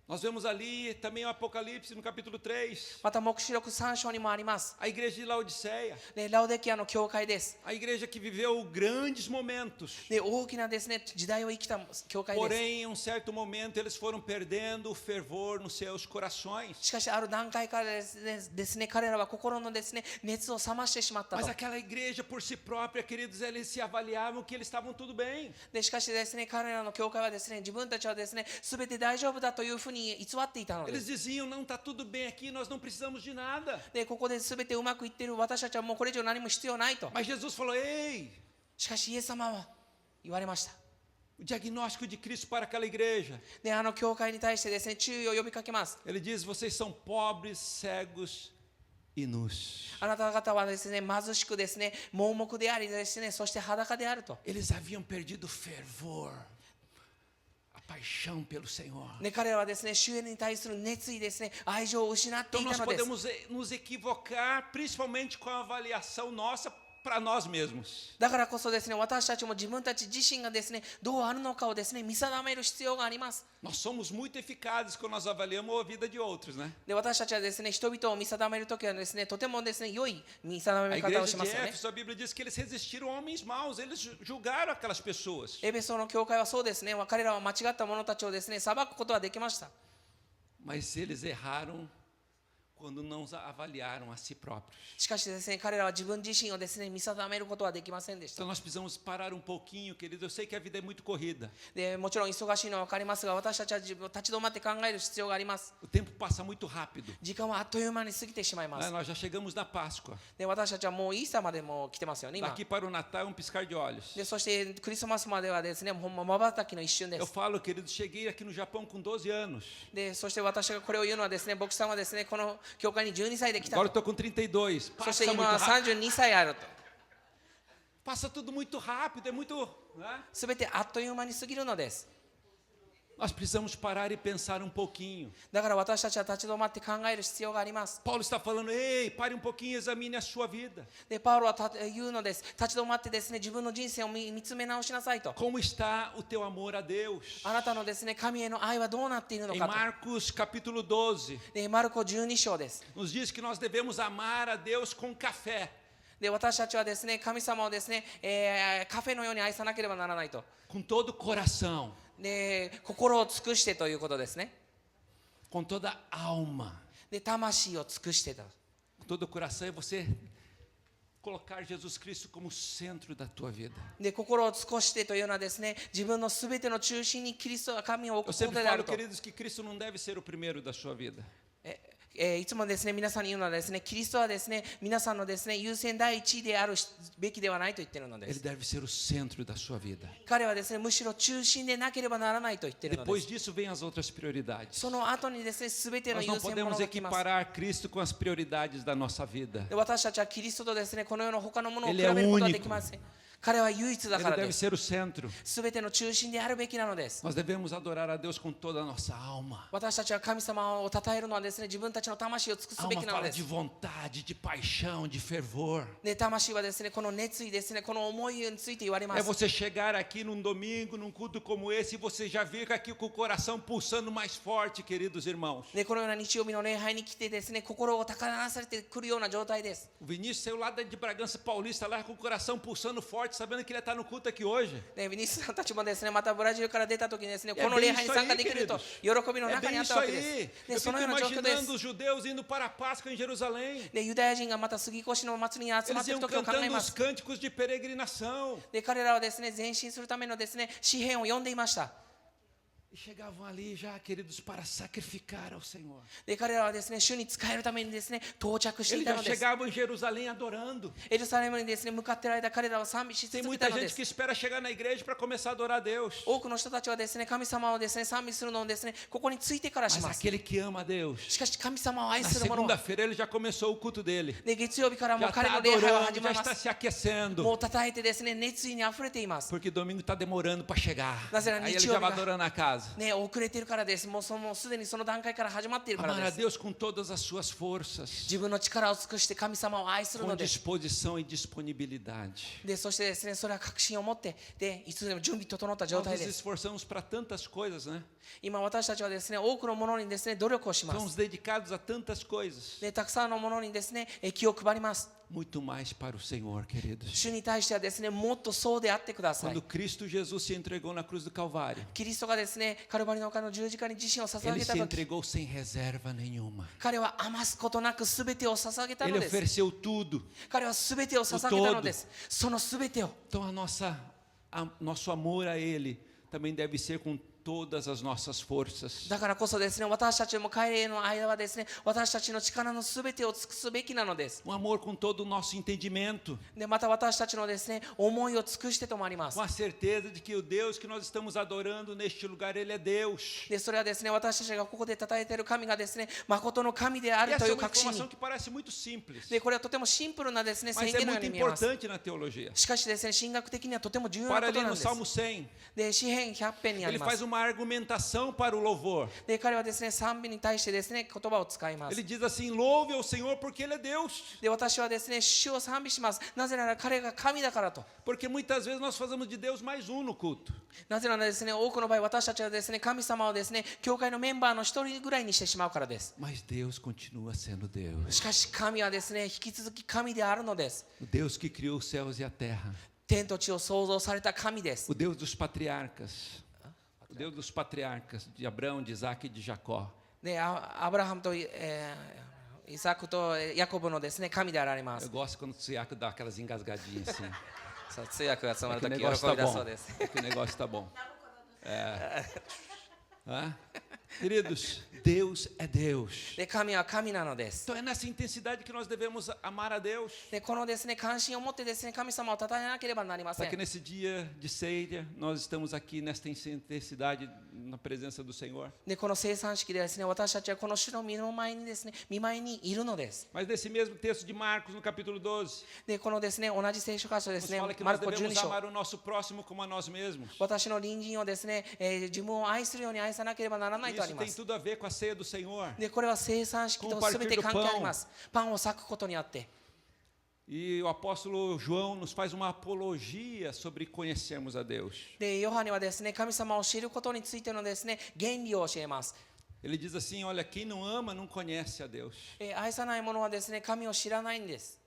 Nós vemos ali também o Apocalipse no capítulo 3. また黙示録3章にもあります。 A igreja de Laodiceia. でラオデキアの教会です。 A igreja que viveu grandes momentos. で大きなですね時代を生きた教会です。 Porém, em um certo momento, eles foram perdendo o fervor nos seus corações. しかしある段階からですね彼らは心のですね熱を冷ましてしまったと。 Mas aquela igreja por si própria, queridos, eles se avaliavam que eles estavam tudo bem. でしかしですね彼らの教会はですね自分たちはですね全て大丈夫だというふうに偽っていたので Eles す。 diziam, não, está tudo bem aqui, nós não precisamos de nada. でここで全てうまくいっている私たちはもうこれ以上何も必要ないと。 Mas Jesus falou, ei, しかしイエス様は言われました。 o diagnóstico de Cristo para aquela igreja. で教会に対してですね注意を呼びかけます。 Ele diz, vocês são pobres, cegos e nus. あなた方はですね貧しくですね盲目でありですねそして裸であると。 Eles haviam perdido o fervor, a paixão pelo Senhor. ね、彼らはですね主に対する熱意ですね愛情を失ってい Então た nós のです。 podemos nos equivocar, principalmente com a avaliação nossa para nós mesmos. だからこそですね私たちも自分たち自身がですねどうあるのかをですね見定める必要があります。 Nós somos muito eficazes quando nós avaliamos a vida de outros, né? で私たちはですね人々を見定めるときはですねとてもですね良い見定 A め方 igreja をし de ますよね。 Éfeso, a Bíblia diz que eles resistiram a homens maus, eles julgaram aquelas pessoas. エペソの教会はそうですね彼らは間違った者たちをですね裁くことはできました。 Mas eles erraram quando não avaliaram a si próprios. しかしですね彼らは自分自身をですね見定めることはできませんでした。 Então nós precisamos parar um pouquinho, queridos. Eu sei que a vida é muito corrida. でもちろん忙しいのは分かりますが私たちは自分を立ち止まって考える必要があります。 O tempo passa muito rápido. 時間はあっという間に過ぎてしまいま Né? す。 Nós já chegamos na Páscoa. で私たちはもうイースターまでもう来てますよね今。 Daqui para o Natal é um piscar de olhos. でそしてクリスマスまではですねほんま瞬きの一瞬で Eu す。 falo, queridos, cheguei aqui no Japão com 12 anos. でそして私がこれを言うのはですね牧師さんはですねこの教会に12歳で来た Agora eu と。 estou com 32. そして Passa 今 muito は rápido. 32歳あると。 Passa tudo muito rápido, é muito. Né? すべてあっという間に過ぎるのです。 Nós precisamos parar e pensar um pouquinho. だから私たちは立ち止まって考える必要があります。 Paulo está falando, ei, pare um pouquinho e examine a sua vida. でパウロは言うのです。立ち止まってですね自分の人生を見つめ直しなさいと。 Como está o teu amor a Deus? あなたのですね神への愛はどうなっているの Em かと。 Marcos capítulo 12, でマルコ12章です。 nos diz que nós devemos amar a Deus com café. で私たちはですね神様をですね、カフェのように愛さなければならないと。 Com todo o coração, で心を尽くしてということですね。 com toda a alma. で魂を尽くしてと。 Com todo o coração é você colocar Jesus Cristo como centro da tua vida. で心を尽くしてというのはですね自分のすべての中心にキリスト神を置 Eu くこと sempre であ falo, ると。 queridos, que Cristo não deve ser o primeiro da sua vida. いつもですね皆さんに言うのはですねキリストはですね皆さんのですね優先第一位であるべきではないと言っているので Ele す。 deve ser o centro da sua vida. 彼はですねむしろ中心でなければならないと言っているので Depois す。 disso vem as outras prioridades. その後にですねすべての Nós 優 não 先もの podemos が来ます。 equiparar Cristo com as prioridades da nossa vida. で私たちはキリストとですねこの世の他のものを比 Ele é べることはできません。彼は唯一だか Ele らで deve す。 ser o centro. すべての中心であるべきなのです。 Nós devemos adorar a Deus com toda a nossa alma. 私たちは神様を称えるのはですね自分たちの魂を尽くすべ Alma きなの fala で de す。 vontade, de paixão, de fervor. で魂はですねこの熱意ですねこの思いについて言われま É す。 você chegar aqui num domingo, num culto como esse, e você já vir aqui com o coração pulsando mais forte, queridos irmãos. でこのような日曜日の礼拝に来てですね心を高鳴らされてくるような状態です。 O Vinícius saiu lá de Bragança Paulista, lá com o coração pulsando forte, sabendo que ele ia estar no culto aqui hoje. でビニスさんたちもですねまたブラジルから出た時にですね É この bem 礼拝に isso 参加 aí, できると queridos. 喜びの É 中に bem あった isso わけです。 aí. で Eu その fico ような状況で imaginando す。 os judeus indo para a Páscoa em Jerusalém. でユダヤ人がまた杉越の祭りに集まっ Eles ている iam 時を考え cantando ま os す。 cânticos de peregrinação. で彼らはですね前進するためのですね詩篇を読んでいました。 E chegavam ali já, queridos, para sacrificar ao Senhor. で彼らはですね主に仕えるためにですね到着してい Eles た já のです。 chegavam em Jerusalém adorando. エルサレムにですね向かっている間彼らは賛美し Tem 続け muita たので gente す que。espera chegar na igreja para começar a adorar a Deus. 多くの人たちはですね神様をですね賛美するのをですねここについてからし Mas ます。 aquele que ama a Deus, しかし神様を愛 na する者は segunda-feira ele já começou o culto dele. で月曜日からも Já う彼 está の礼拝は adorando, 始 já まりま está す。 se aquecendo. もう叩いてですね熱意にあふれています。 Porque domingo está demorando para chegar. Mas era Aí ele nicho, já vai amiga. adorando a casa. casa. ね、遅れてるからです。もうすでにその段階から始まっているから Amar a です。 Deus com todas as suas forças, 自分の力を尽くして神様を愛する com のです。 disposição e disponibilidade. で、そしてですね、それは確信を持って、で、いつでも準備整った状 Nós 態 nos です。 esforçamos para tantas coisas, né? 今私たちはですね、多くのものにですね、努力をしま Somos す。 dedicados a tantas coisas. で、たくさんのものにですね、気を配ります。 Muito mais para o Senhor, queridos. 主に対してはですね、もっとそうであってください Quando。Cristo Jesus se entregou na cruz do Calvário, キリストがですね、カルバリの丘の十字架に自身を捧 Ele げた se とき、 entregou sem reserva nenhuma. 彼は余すことなく全てを捧げた Ele のです。 ofereceu tudo. 彼は全てを捧げたのです。その全てを。 Então nosso amor a Ele também deve ser com todas as nossas forças. だからこそですね、私たちも帰りへの間はですね、私たちの力の全てを尽くすべきなのです。 Um amor com todo o nosso entendimento. で、また私たちのですね、思いを尽くしてともありま Com す。 a certeza de que o Deus que nós estamos adorando neste lugar, Ele é Deus. で、それはですね、私たちがここで称えている神がですね、誠の神であ E ると essa い é う uma 確信 informação に。 que parece muito simples, で、これはとてもシンプルなですね、宣 mas é 言のよう muito に見えます。 importante na teologia. しかしですね、神学的にはとても重要な Para こと ali なん no です。 Salmo 100, で、詩編100編にあり ele ま faz す。 uma argumentação para o louvor. で、彼はですね、賛美に対してですね、言葉を使います Ele。diz assim: louve ao Senhor porque Ele é Deus. で、私はですね、主を賛美します。なぜなら彼が神だからと。 Porque muitas vezes nós fazemos de Deus mais um no culto. なぜならですね、多くの場合私たちはですね、神様をですね、教会のメンバーの一人ぐらいにしてしまうからです。 Mas Deus continua sendo Deus. しかし神はですね、引き続き神であるのです。 O Deus que criou os céus e a terra. 天と地を創造された神です。 O Deus dos patriarcas. O Deus dos patriarcas, de Abraão, de Isaac e de Jacó. で、アブラハムと、イサクとヤコブのですね、神であられま Eu す。 gosto quando o Iaco dá aquelas engasgadinhas assim. そう通訳が務ま É る que o とき喜 negócio び tá だそう bom. です。 É que o negócio tá bom. É. Hã? Queridos, Deus é Deus. で、神は神なのです。 Então é nessa intensidade que nós devemos amar a Deus. で、このですね、関心を持ってですね、神様を称えなければなりませ Para que ん。 nesse dia de ceia nós estamos aqui nesta intensidade na presença do Senhor. で、この生産式でですね、私たちはこの主の御前にですね、御前にいるのです。 Mas nesse mesmo texto de Marcos, no capítulo 12, で、このですね、同じ聖書箇所で nos すね、 fala que マ nós ルコ12 devemos 章。 amar o nosso próximo como a nós mesmos. 私の隣人をですね、自分を愛するように愛さなければならないとあり Isso ま tem す。 tudo a ver com a ceia do Senhor. で、これは生産式と全て関係あります。パンを裂くことにあって。 E o apóstolo João nos faz uma apologia sobre conhecermos a Deus. で、ヨハネはですね、神様を知ることについてのですね、原理を教えます。 Ele diz assim: olha, quem não ama não conhece a Deus. 愛さない者はですね、神を知らないんです。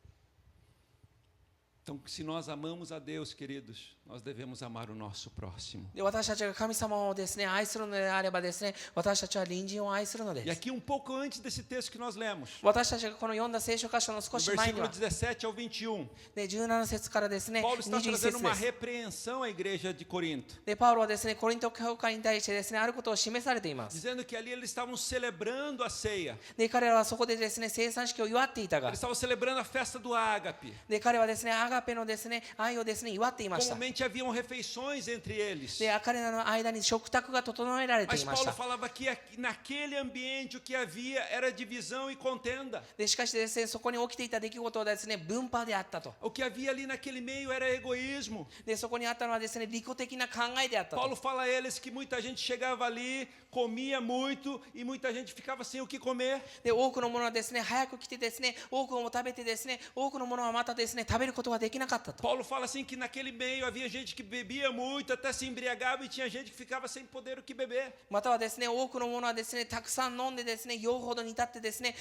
Então, se nós amamos a Deus, queridos, nós devemos amar o nosso próximo. で、私たちが神様をですね、愛するのであればですね、私たちは隣人を愛するので E す。 aqui, um pouco antes desse texto que nós lemos, 私たちがこの読んだ聖書箇所の少 do し前に versículo は、 17 ao 21, で、17節からですね、 Paulo está 21 trazendo 節 uma です。 repreensão à igreja de Corinto, で、パウロはですね、コリント教会に対してですね、あることを示されています。 dizendo que ali eles estavam celebrando a ceia, で、彼らはそこでですね、生産式を祝っていたが eles、estavam celebrando a festa do ágape. で、彼はですね、アガペのですね、愛をですね、祝っていました。 Comumente haviam refeições entre eles. で、彼らの間に食卓が整えられて Mas いまし Paulo た。 falava que naquele ambiente o que havia era divisão e contenda. で、しかしですね、そこに起きていた出来事はですね、分派であったと。 O que havia ali naquele meio era egoísmo. で、そこにあったのはですね、利己的な考えであったと。 Paulo fala a eles que muita gente chegava ali, comia muito e muita gente ficava sem o que comer. で、多くの者はですね、早く来てですね、多くを食べてですね、多くの者はまたですね、食べることができなかったと。 Paulo fala assim que naquele meio havia gente que bebia muito, até se embriagava e tinha gente que ficava sem poder o que beber. またはですね、多くの者はですね、たくさん飲んでですね、酔うほどに至ってですね、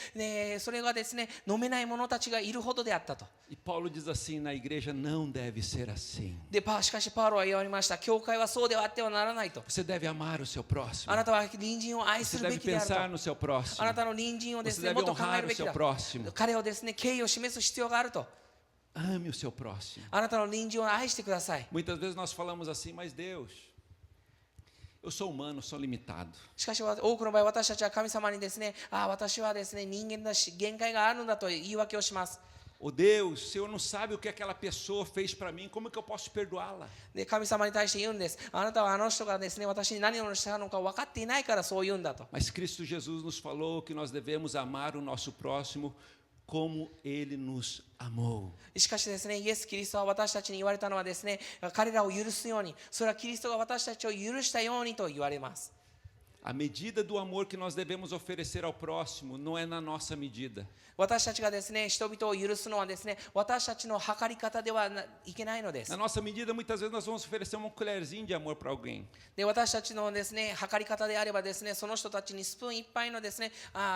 それがですね、飲めない者たちがいるほどであったと。 E Paulo diz assim: na igreja não deve ser assim. で、しかしパウロは言われました。教会はそうではあってはならないと。 Você deve amar o seu próximo. あなたは隣人を愛す Você るべ deve きである pensar と。 no seu próximo. あなたの隣人をです Você ね、 deve もっと考え honrar る o べき seu だ。 próximo. 彼をですね、敬意を示す必要があると。 Ame o seu próximo. あなたの隣人を愛してください。 Muitas vezes nós falamos assim: mas Deus, eu sou humano, sou limitado. しかし多くの場合私たちは神様にですね、私はですね、人間だし限界があるんだと言い訳をします。 Oh Deus, o Senhor não sabe o que aquela pessoa fez para mim, como é que eu posso perdoá-la? で、神様に対して言うんです。あなたはあの人がですね、私に何をしたのか分かっていないからそう言うんだと。 Mas Cristo Jesus nos falou que nós devemos amar o nosso próximo como Ele nos amou. しかしですね、イエス・キリストは私たちに言われたのはですね、彼らを許すように、それはキリストが私たちを許したようにと言われます。A medida do amor que nós devemos oferecer ao próximo não é na nossa medida. 私たちがですね、人々を許すのはですね、私たちの測り方ではいけないのです Na。nossa medida, muitas vezes nós vamos oferecer uma colherzinha de amor para alguém. で、私たちのですね、測り方であればですね、その人たちにスプーン一杯のですね、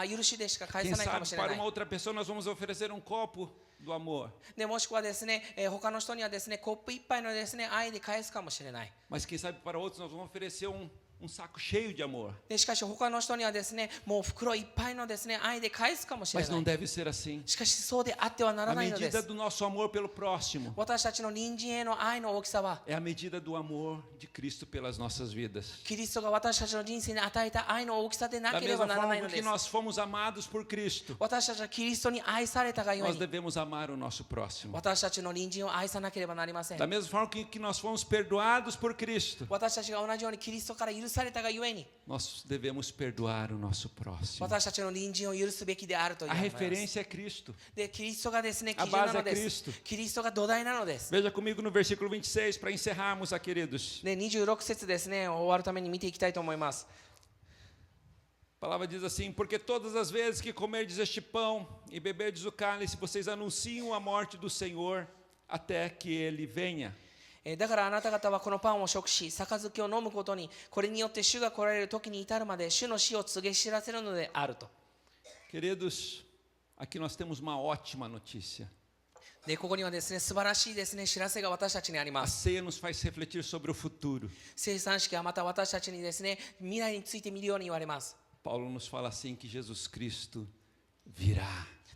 許しでしか返 Quem さないかも sabe しれ para ない uma。outra pessoa nós vamos oferecer um copo do amor. で、もしくはですね、他の人にはですね、コップ一杯のですね、愛で返すかもしれない。 Mas quem sabe para outros nós vamos oferecer um saco cheio de amor. で、しかし他の人にはですね、もう袋いっぱいのですね、愛で返すかもしれ Mas な não い。 deve ser assim. しかしそうであってはなら A ないので medida す。 do nosso amor pelo próximo 私たちの隣人への愛の大きさは、 é a medida do amor de Cristo pelas nossas vidas. キリストが私たちの人生に与えた愛の大きさでな Da ければ mesma ならない forma の que です。 nós fomos amados por Cristo, 私たちはキリストに愛されたがゆえ nós に、 devemos amar o nosso próximo. 私たちの隣人を愛さなければなりません Da。mesma forma que nós fomos perdoados por Cristo, 私たちが同じようにキリストから許されたがゆえに、 nós devemos perdoar o nosso próximo. 私たちの隣人を許すべきであるという A のです。 referência é Cristo. で、キリストがですね、基 A 準な base の é で Cristo. す。キリストが土台なのです。 Veja comigo no versículo 26 para encerrarmos, queridos. で、26節ですね、終わるために見ていきたいと思います。 A palavra diz assim: porque todas as vezes que comerdes este pão e beberdes o cálice, vocês anunciam a morte do Senhor até que ele venha. だからあなた方はこのパンを食し、杯を飲むことに、これによって主が来られる時に至るまで主の死を告げ知らせるのであると。 Queridos, aqui nós temos uma ótima notícia. で、ここにはですね、素晴らしいですね、知らせが私たちにあり A ます。 ceia nos faz refletir sobre o futuro. 生産式はまた私たちにですね、未来について見るように言われます。 Paulo nos fala assim que Jesus Cristo virá.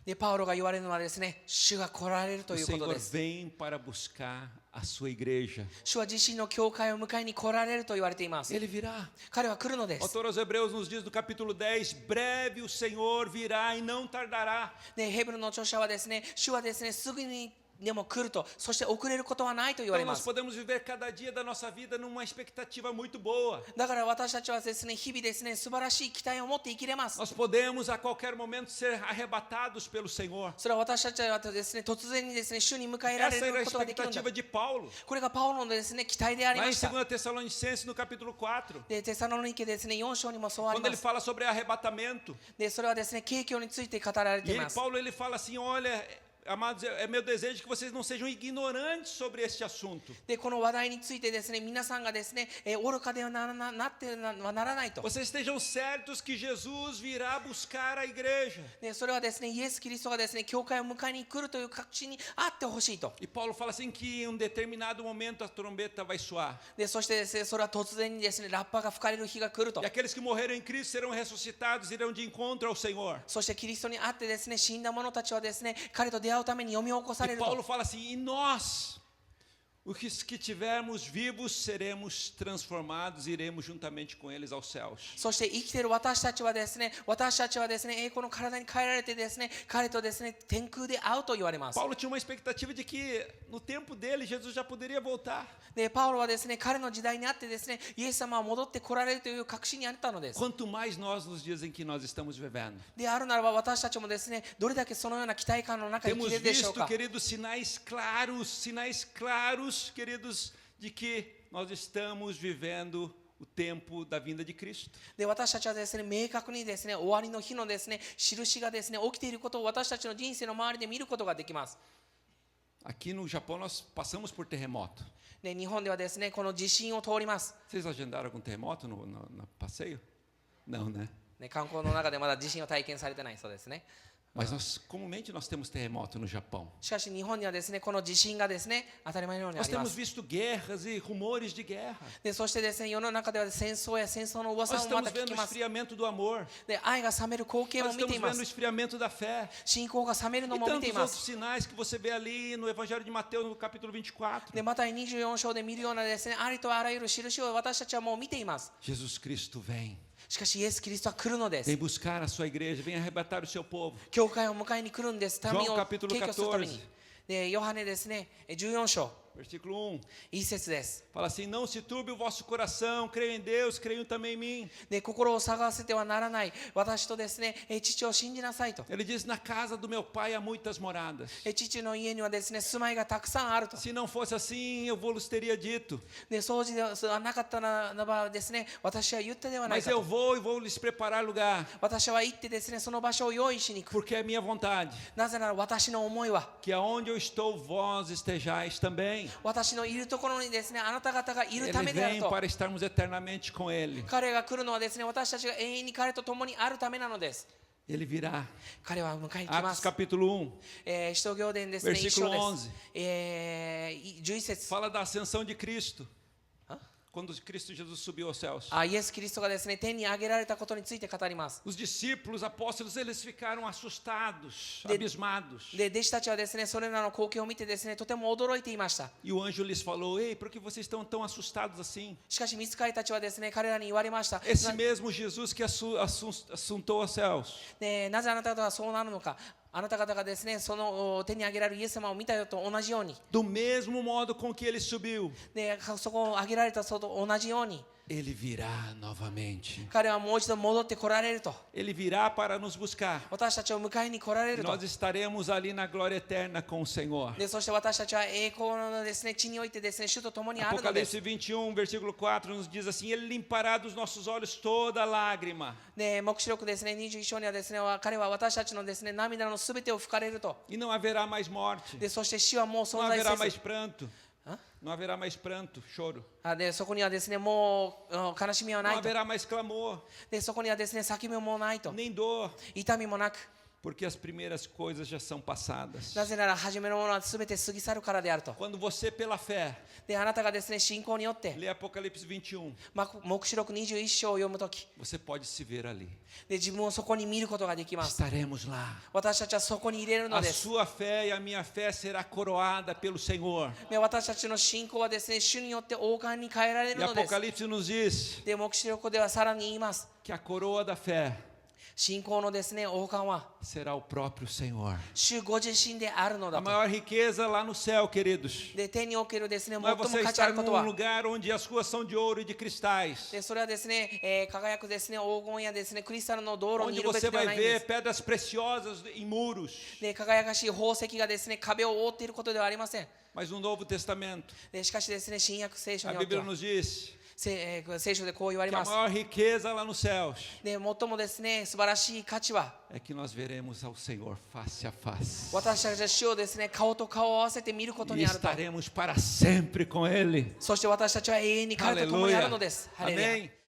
で、パウロが言われるのはですね、主が来られると O いうこと Senhor です。 vem para buscar a sua igreja. 主は自身の教会を迎えに来られると言われています。 Ele virá. 彼は来るので O す。 autor aos Hebreus nos diz no capítulo 10: breve o Senhor virá e não tardará. で、ヘブルの著者はですね、主はですね、すぐにでも来ると、そして遅れることはないと言わ Então れま nós す。 podemos viver cada dia da nossa vida numa expectativa muito boa. だから私たちはですね、日々ですね、素晴らしい期待を持って生きれます。 Nós podemos a qualquer momento ser arrebatados pelo Senhor. それは私たちはですね、突然にですね、主に迎えられ Essa era a ることができるんだ。 expectativa de Paulo. これがパウロのですね、期待であり Lá ま em した。 2 Tessalonicenses, no capítulo 4, で、テサロニケですね、4章にもそうあり quando ま ele す。 fala sobre arrebatamento. で、それはですね、景況について語られ E ています。 Paulo ele fala assim: olha, amados, é meu desejo que vocês não sejam ignorantes sobre este assunto. で、この話題についてですね、皆さんがですね、愚かではならないと。 Vocês estejam certos que Jesus virá buscar a igreja. で、それはですね、イエス・キリストがですね、教会を迎えに来るという確信にあってほしいと。 E Paulo fala assim que em um determinado momento a trombeta vai soar. で、そしてですね、それは突然にですね、ラッパが吹かれる日が来ると E。aqueles que morreram em Cristo serão ressuscitados, irão de encontro ao Senhor. そしてキリストにあってですね、死んだ者たちはですね、彼と出会うために読み起こされ E る Paulo と。 fala assim: e nós, os que tivermos vivos, seremos transformados, iremos juntamente com eles aos céus. そして生きている私たちはですね、栄光の体に変えられてですね、彼とですね、天空で会うと言われます。 Paulo tinha uma expectativa de que no tempo dele Jesus já poderia voltar. で、パウロはですね、彼の時代にあってですね、イエス様は戻って来られるという確信にあったのです。 Quanto mais nós nos dias em que nós estamos vivendo. であるならば私たちもですね、どれだけそのような期待感の中に生 Temos きれるでしょう visto, か。 queridos, sinais claros, queridos, de que nós estamos vivendo o tempo da vinda de Cristo. で、私たちはですね、明確にですね、終わりの日のですね、印がですね、起きていることを私たちの人生の周りで見ることができます。 Aqui no Japão nós passamos por terremoto. で、日本ではですね、この地震を通ります。 Vocês agendaram algum terremoto no passeio? Não, né? ね、観光の中でまだ地震を体験されてないそうですね。 Mas comumente nós temos terremoto no Japão. しかし日本にはですね、この地震がですね、当たり前のようにあ Nós りま temos す。 visto guerras e rumores de guerra. で、そしてですね、世の中では戦争や戦争の Nós 噂もま estamos た聞 vendo き o ます。 esfriamento do amor. で、愛が冷める光景 Nós も見て estamos いま vendo o す。 esfriamento da fé. 信仰が冷める E のも見てい tantos ま outros す。 sinais que você vê ali no Evangelho de Mateus, no capítulo 24. で、また24章で見るようなですね、ありとあらゆる印を私たちはもう見ています。 Jesus Cristo vem. しかしイエス・キリストは来るので Vem す。 buscar a sua igreja, vem arrebatar o seu povo. 教会を迎えに来るんです。民を João capítulo 敬虚するために 14。で、ヨハネですね、14章。Versículo 1. 一節です。 Fala assim: não se turbe o vosso coração, creio em Deus, creio também em mim. で、心を探わせてはならない。私とですね、父を信じなさいと。 Ele diz: na casa do meu pai há muitas moradas. 父の家にはですね、住まいがたくさんあると。 Se não fosse assim, eu vos teria dito. で、掃除ではなかったならばですね、私は言ったではない Mas か eu と。 vou e vou lhes preparar lugar, 私は行ってですね、その場所を用意しに行く。 porque é minha vontade なぜなら私の思いは、 que aonde eu estou, vós estejais também. 私のいるところにですね、あなた方がいるた Ele めである vem と。 para estarmos eternamente com Ele. 彼が来るのはですね、私たちが永遠に彼と共にあるためなのです。 Ele virá. 彼は迎えに来ま Atos す。 capítulo 1, 使徒行伝ですね、一 versículo 章です。 11. 11節。 Fala da ascensão de Cristo. Hã? Quando Cristo Jesus subiu aos céus. イエス・キリストがですね、天に上げられたことについて語ります。 Os discípulos, apóstolos, eles ficaram assustados, De- abismados. で、弟子たちはですね、それらの光景を見てですね、とても驚いていました。 E o anjo lhes falou: ei, por que vocês estão tão assustados assim? しかし、御使いたちはですね、彼らに言われました。 Esse mesmo Jesus que assuntou aos céus. なぜあなた方はそうなるのか。あなた方がですね、その手に上げられるイエス様を見たよと同じように。 Do mesmo modo com que ele subiu, で、そこを上げられたそうと同じように。 ele virá novamente. 彼はもう一度戻って来られると。 Ele virá para nos buscar. 私たちを迎えに来られ E ると。 nós estaremos ali na glória eterna com o Senhor. で、そして私たちは栄光のですね、地においてですね、主と共にあるのです。 Apocalipse 21, versículo 4 nos diz assim: ele limpará dos nossos olhos toda lágrima. で、黙示録ですね、21章にはですね、彼は私たちのですね、涙のすべてを拭かれると。 E não haverá mais morte. で、そして死はもう Não 存在 haverá せ mais ず。 pranto. あ Não haverá mais pranto, choro. で、そこにはですね、もう悲しみは Não ないと。 haverá mais clamor, で、そこにはですね、叫びもないと。 nem dor, 痛みもなく。 porque as primeiras coisas já são passadas. なぜなら初めのものはすべて過ぎ去るからであると。 Quando você, pela fé, で、あなたがですね、信仰によって、 lê Apocalipse 21, 黙示録21章を読むとき、 você pode se ver ali. で、自分をそこに見ることができます。 Estaremos lá. 私たちはそこに入れるの A です。 sua fé e a minha fé será coroada pelo Senhor. で、私たちの信仰はですね、主によって王冠に変えられ E るのです。 Apocalipse nos diz で、黙示録ではさらに言います。 que a coroa da fé 信仰のですね、王冠は será o próprio Senhor. 主ご自身であるの A だと。 maior riqueza lá no céu, queridos. で、天におけるですね、 Não é 最も você 価値あ estar ること num は、 lugar onde as ruas são de ouro e de cristais. で、それはですね、輝くですね、黄金やですね、クリスタルの道路にい Onde るべ você きでは vai ないんで ver す。 pedras preciosas em muros. で、輝かしい宝石がですね、壁を覆っていることではありません。 Mas no Novo Testamento, で、しかしですね、新約聖書 a によって Bíblia は、nos diz 聖書でこう言われ que a ます。 maior riqueza lá nos céus で、最もですね、素晴らしい価値は、 é que nós veremos ao Senhor face a face. 私たちは主をですね、顔と顔を合わせて見ること E にあると。 estaremos para sempre com Ele. そして私たちは永遠に彼と共にあるのです。ハレルヤ。 Amém.